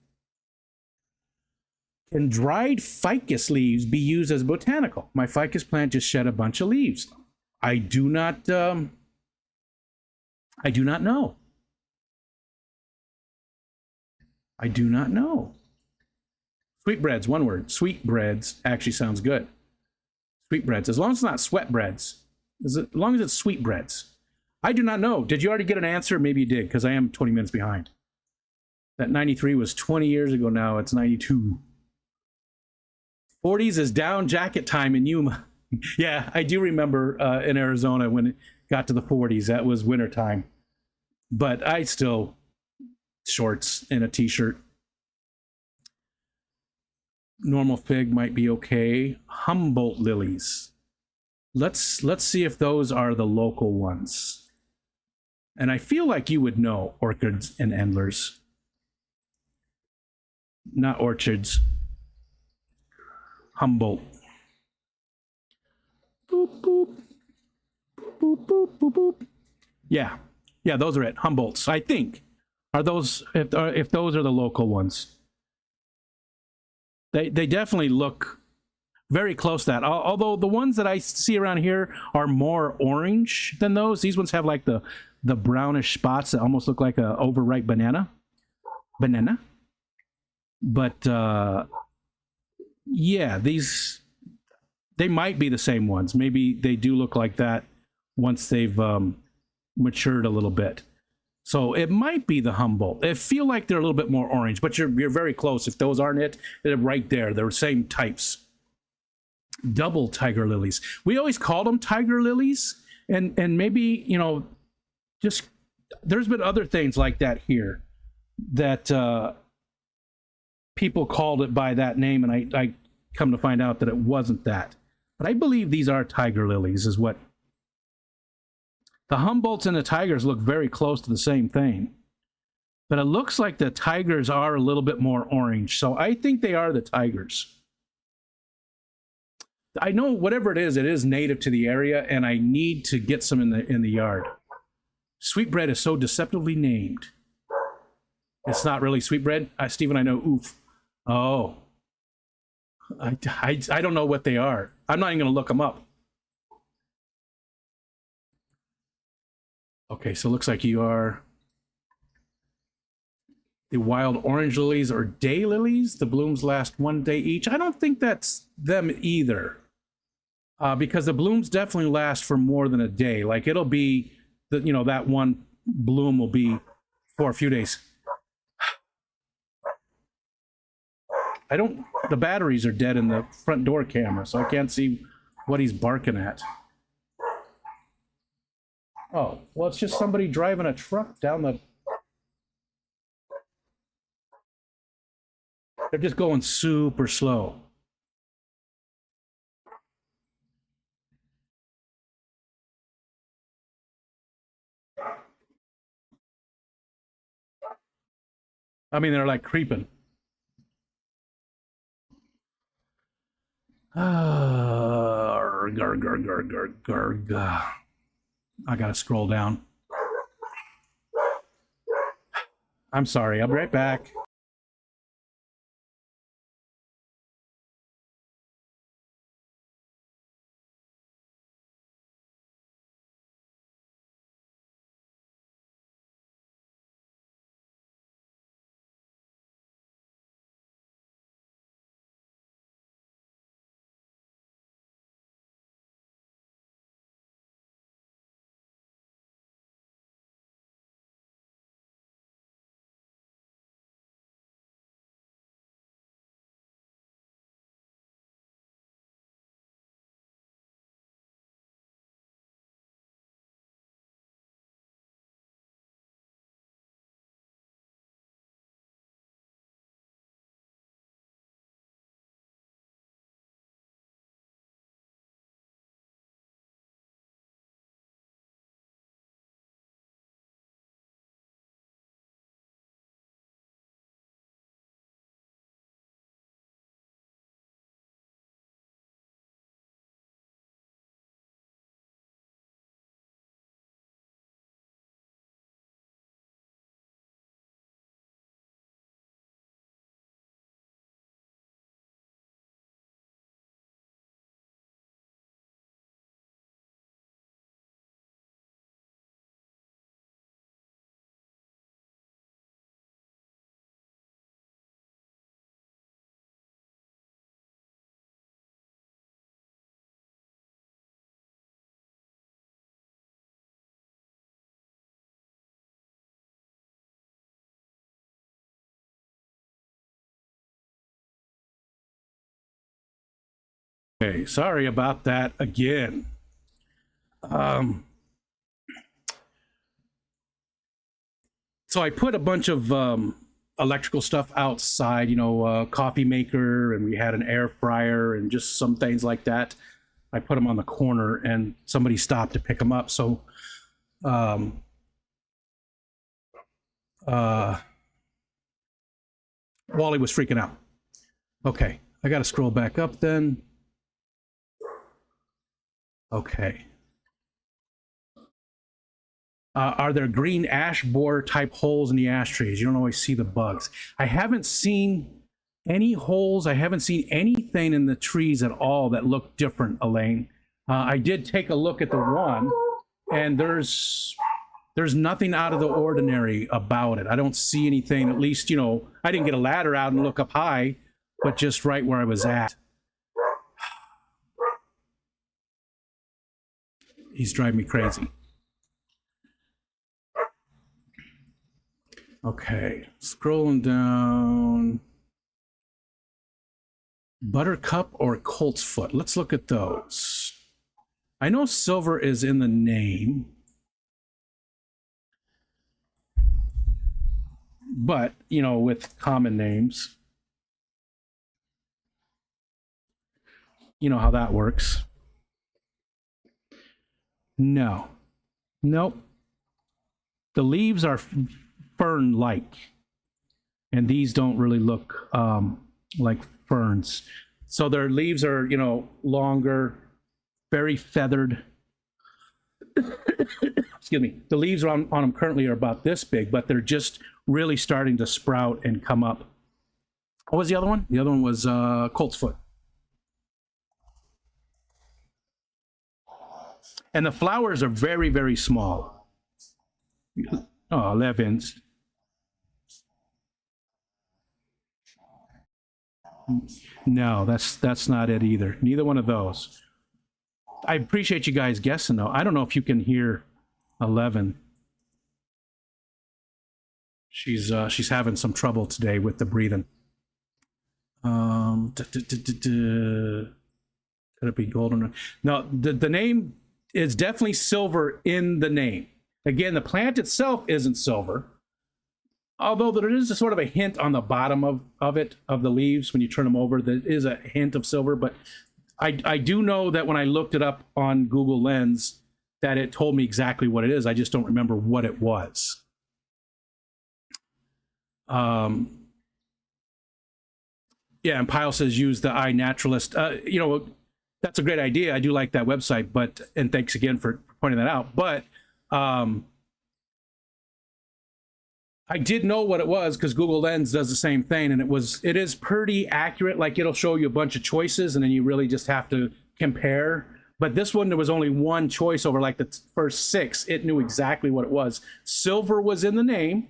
Speaker 1: Can dried ficus leaves be used as botanical? My ficus plant just shed a bunch of leaves. I do not know. I do not know. Sweetbreads, one word. Sweetbreads actually sounds good. Sweetbreads, as long as it's not sweatbreads. As long as it's sweetbreads. I do not know. Did you already get an answer? Maybe you did, because I am 20 minutes behind. That 93 was 20 years ago now. It's 92. 40s is down jacket time in Yuma. Yeah, I do remember in Arizona when it got to the 40s. That was winter time. But I still shorts and a t-shirt. Normal fig might be okay. Humboldt lilies. Let's see if those are the local ones. And I feel like you would know orchids and endlers. Not orchards. Humboldt. Boop, boop. Boop, boop, boop, boop. Yeah, those are it. Humboldts, I think. Are those, if those are the local ones? They definitely look very close to that. Although the ones that I see around here are more orange than those. These ones have like the brownish spots that almost look like a overripe banana. But yeah, they might be the same ones. Maybe they do look like that once they've matured a little bit. So it might be the Humboldt. I feel like they're a little bit more orange, but you're very close. If those aren't it, they're right there. They're the same types. Double tiger lilies. We always called them tiger lilies, and maybe, just there's been other things like that here that people called it by that name, and I come to find out that it wasn't that. But I believe these are tiger lilies, is what. The Humboldts and the tigers look very close to the same thing. But it looks like the tigers are a little bit more orange, so I think they are the tigers. I know whatever it is native to the area, and I need to get some in the yard. Sweetbread is so deceptively named. It's not really sweetbread. Stephen, I know. Oof. Oh. I don't know what they are. I'm not even going to look them up. Okay, so it looks like you are the wild orange lilies or day lilies. The blooms last 1 day each. I don't think that's them either, because the blooms definitely last for more than a day. Like it'll be, that one bloom will be for a few days. The batteries are dead in the front door camera, so I can't see what he's barking at. Oh, well, it's just somebody driving a truck down the... They're just going super slow. I mean, they're like creeping. I gotta scroll down. I'm sorry, I'll be right back. Okay, sorry about that again. Um, so I put a bunch of electrical stuff outside, coffee maker, and we had an air fryer and just some things like that. I put them on the corner, and somebody stopped to pick them up. So, um, uh, Wally was freaking out. Okay, I got to scroll back up then. Okay. Are there green ash borer type holes in the ash trees? You don't always see the bugs. I haven't seen any holes. I haven't seen anything in the trees at all that look different, Elaine. I did take a look at the one, and there's nothing out of the ordinary about it. I don't see anything. At least, I didn't get a ladder out and look up high, but just right where I was at. He's driving me crazy. Okay, scrolling down. Buttercup or Colt's Foot? Let's look at those. I know silver is in the name, but, with common names, you know how that works. No. Nope. The leaves are fern-like, and these don't really look like ferns. So their leaves are, longer, very feathered. Excuse me. The leaves on them currently are about this big, but they're just really starting to sprout and come up. What was the other one? The other one was Colt's Foot. And the flowers are very, very small. Oh, 11. No, that's not it either. Neither one of those. I appreciate you guys guessing though. I don't know if you can hear 11. She's having some trouble today with the breathing. Could it be golden? No, the name is definitely silver in the name. Again, the plant itself isn't silver, although there is a sort of a hint on the bottom of the leaves when you turn them over. There is a hint of silver, but I do know that when I looked it up on Google Lens, that it told me exactly what it is. I just don't remember what it was. Yeah, and Pyle says use the iNaturalist. That's a great idea. I do like that website, and thanks again for pointing that out. But I did know what it was because Google Lens does the same thing, and it is pretty accurate. Like it'll show you a bunch of choices, and then you really just have to compare. But this one, there was only one choice over like the first 6. It knew exactly what it was. Silver was in the name.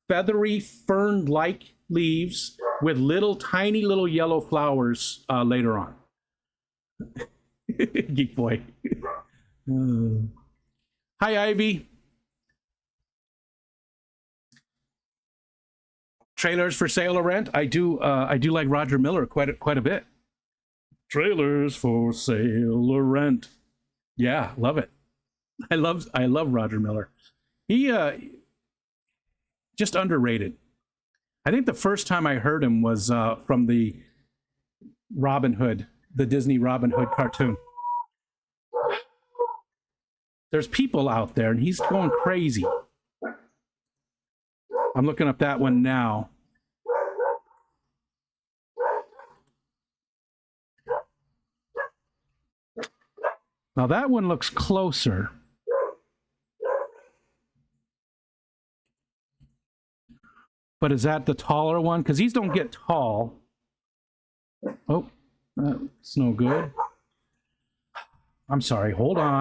Speaker 1: Feathery fern-like leaves with tiny little yellow flowers later on. Geek boy. Hi, Ivy. Trailers for sale or rent? I do like Roger Miller quite a bit. Trailers for sale or rent. Yeah, love it. I love Roger Miller. He just underrated. I think the first time I heard him was from the Robin Hood, the Disney Robin Hood cartoon. There's people out there, and he's going crazy. I'm looking up that one now. Now that one looks closer. But is that the taller one? Because these don't get tall. Oh, that's no good. I'm sorry. Hold on.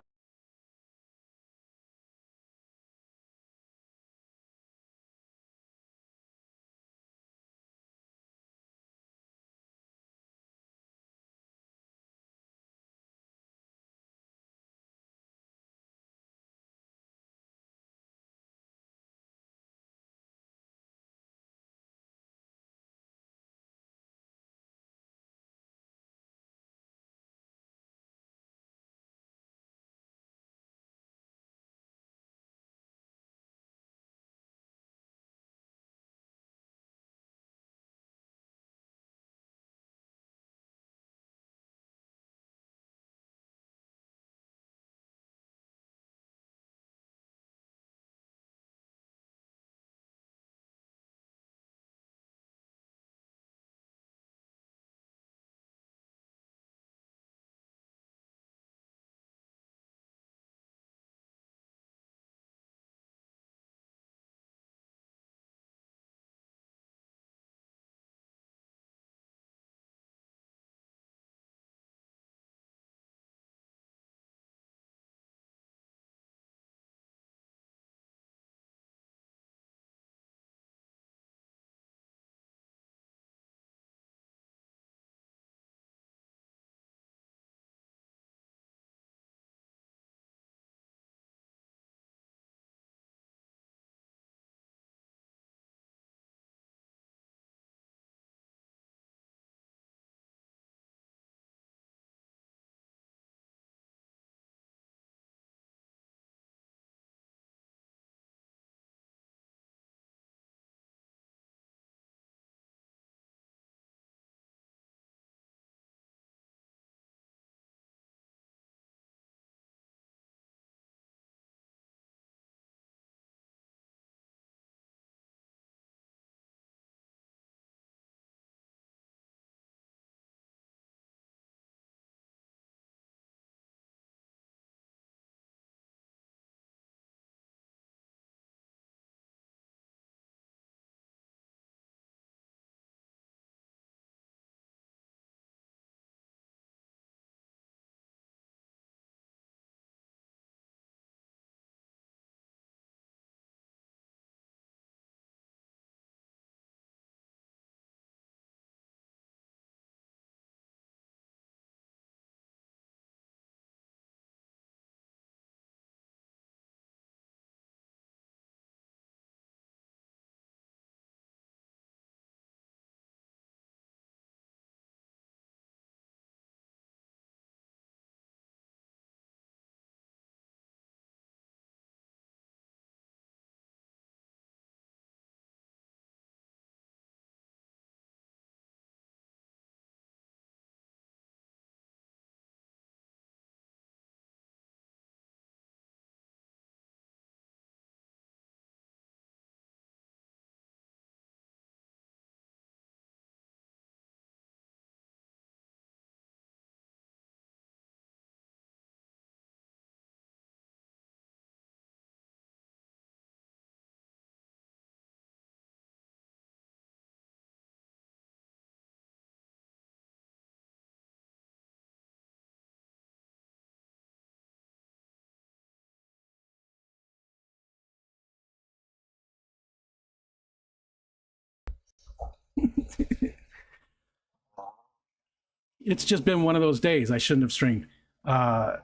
Speaker 1: It's just been one of those days. I shouldn't have streamed. Uh,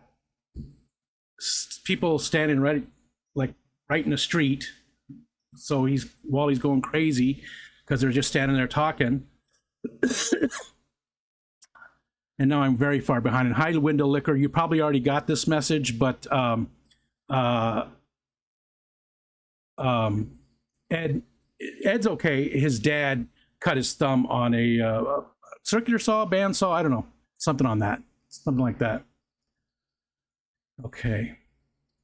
Speaker 1: People standing like right in the street. So while he's going crazy because they're just standing there talking. And now I'm very far behind. And hi, Window Liquor. You probably already got this message, but uh, Ed's okay. His dad cut his thumb on a circular saw, bandsaw. I don't know, something on that, something like that. Okay,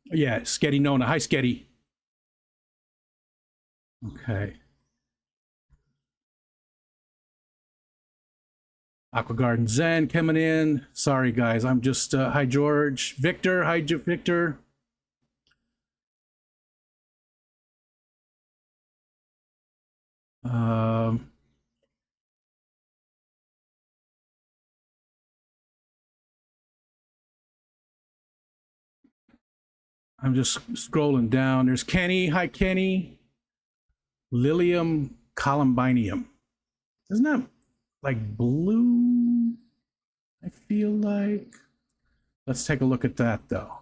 Speaker 1: yeah, Sketty Nona. Hi, Sketty. Okay, Aqua Garden Zen coming in. Sorry, guys, I'm just hi, George, Victor. Hi, Victor. Um, I'm just scrolling down. There's Kenny. Hi, Kenny. Lilium columbinium. Isn't that like blue? I feel like. Let's take a look at that though.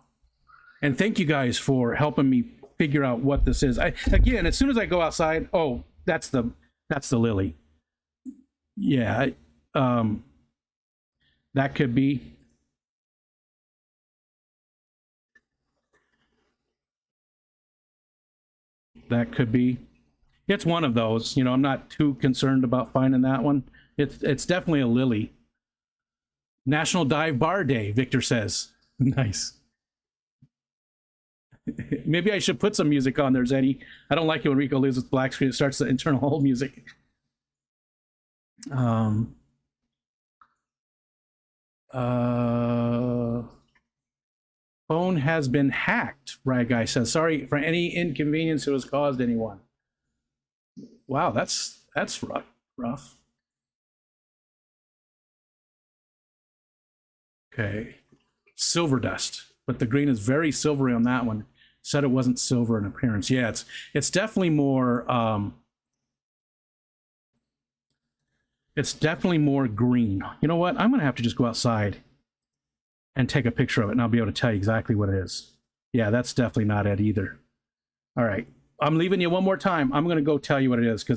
Speaker 1: And thank you guys for helping me figure out what this is. Again, as soon as I go outside, oh, that's the lily. Yeah, that could be. That could be. It's one of those. I'm not too concerned about finding that one. It's definitely a lily. National Dive Bar Day, Victor says. Nice. Maybe I should put some music on there, Zenny. I don't like it when Rico lives with black screen. It starts the internal hold music. Um, uh, Phone has been hacked, Rag Guy says. Sorry for any inconvenience it has caused anyone. Wow, that's rough. Okay. Silver dust, but the green is very silvery on that one. Said it wasn't silver in appearance. Yeah, it's definitely more it's definitely more green. You know what? I'm gonna have to just go outside and take a picture of it, and I'll be able to tell you exactly what it is. Yeah, that's definitely not it either. All right. I'm leaving you one more time. I'm gonna go tell you what it is because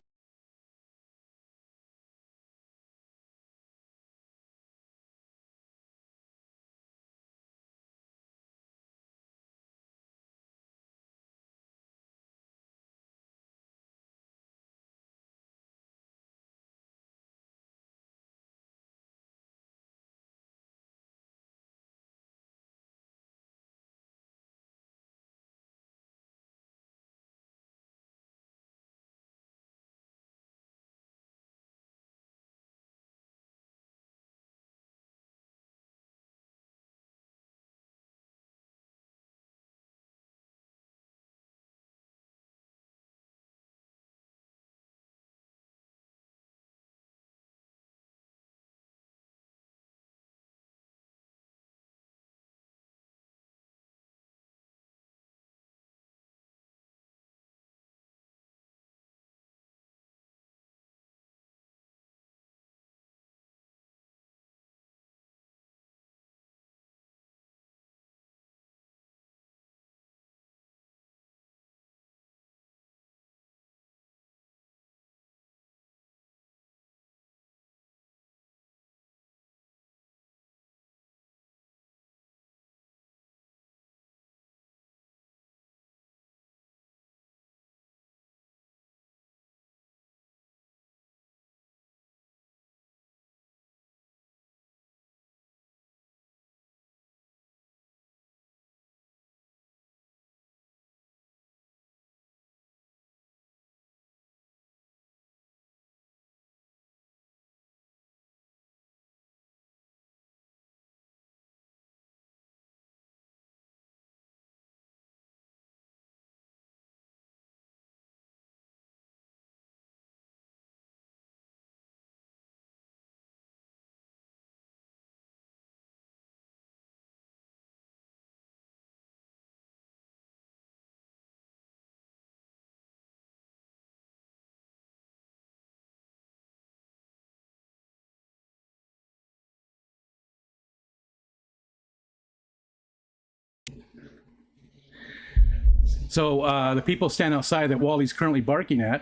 Speaker 1: So the people stand outside that Wally's currently barking at.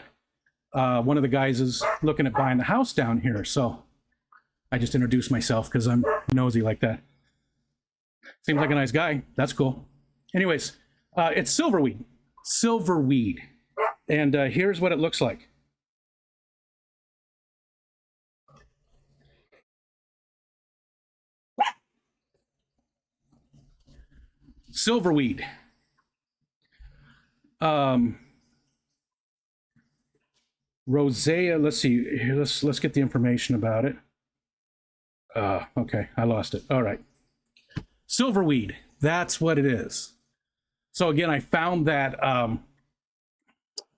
Speaker 1: One of the guys is looking at buying the house down here. So I just introduced myself because I'm nosy like that. Seems like a nice guy. That's cool. Anyways, it's silverweed. Silverweed. And here's what it looks like. Silverweed. Rosea, let's see. Here, let's get the information about it. Okay, I lost it. All right. Silverweed. That's what it is. So again, I found that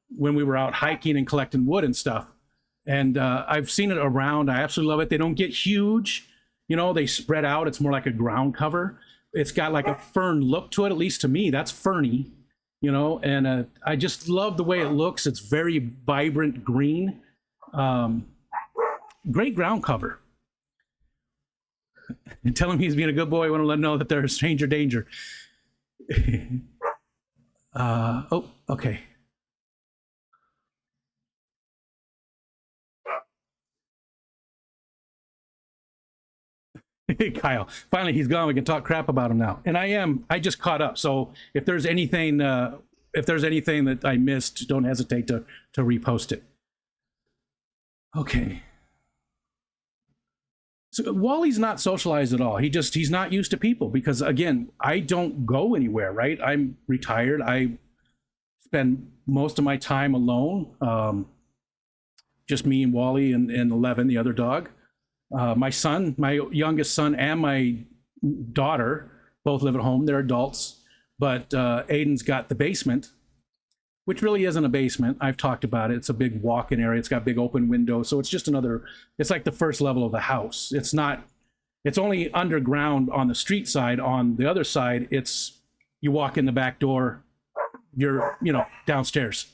Speaker 1: when we were out hiking and collecting wood and stuff. And I've seen it around. I absolutely love it. They don't get huge. You know, they spread out. It's more like a ground cover. It's got like a fern look to it, at least to me. That's ferny, you know, and I just love the way it looks. It's very vibrant green. Great ground cover. And tell him he's being a good boy. I want to let him know that there's stranger danger. Oh, okay. Kyle, finally he's gone. We can talk crap about him now. And I just caught up. So if there's anything that I missed, don't hesitate to repost it. Okay. So Wally's not socialized at all. He's not used to people because again, I don't go anywhere, right? I'm retired. I spend most of my time alone. Just me and Wally and 11, the other dog. My son, my youngest son, and my daughter both live at home. They're adults, but Aiden's got the basement, which really isn't a basement. I've talked about it. It's a big walk-in area. It's got big open windows, so it's just it's like the first level of the house. It's only underground on the street side. On the other side, you walk in the back door, you're, downstairs.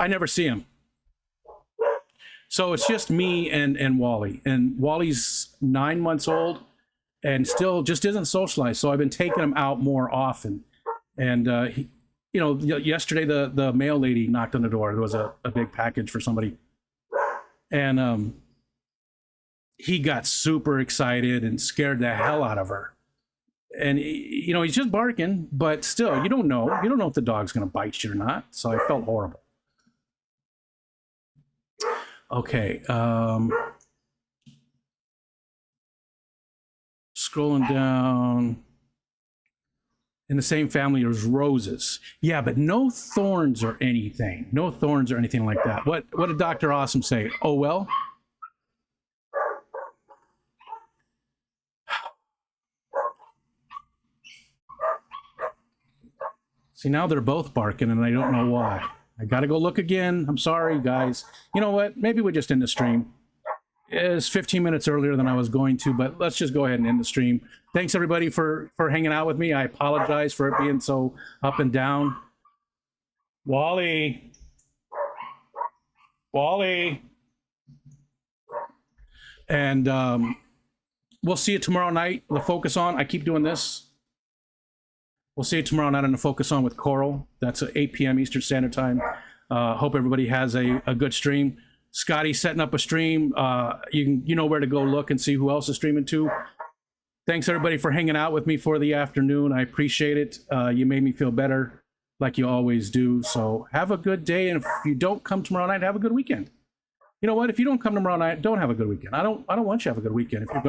Speaker 1: I never see him. So it's just me and Wally. And Wally's 9 months old and still just isn't socialized. So I've been taking him out more often. And, yesterday the mail lady knocked on the door. There was a big package for somebody. And he got super excited and scared the hell out of her. And, he's just barking, but still, you don't know. You don't know if the dog's going to bite you or not. So I felt horrible. Okay, scrolling down. In the same family as roses. Yeah, but no thorns or anything. No thorns or anything like that. What did Dr. Awesome say? Oh, well? See, now they're both barking and I don't know why. I gotta go look again. I'm sorry, guys. You know what? Maybe we just end the stream. It's 15 minutes earlier than I was going to, but let's just go ahead and end the stream. Thanks everybody for hanging out with me. I apologize for it being so up and down. Wally. And we'll see you tomorrow night. The Focus On. I keep doing this. We'll see you tomorrow night on the Focus On with Coral. That's at 8 p.m. Eastern Standard Time. Hope everybody has a good stream. Scotty's setting up a stream. You know where to go look and see who else is streaming too. Thanks everybody for hanging out with me for the afternoon. I appreciate it. You made me feel better like you always do. So have a good day. And if you don't come tomorrow night, have a good weekend. You know what? If you don't come tomorrow night, don't have a good weekend. I don't want you to have a good weekend if you're going to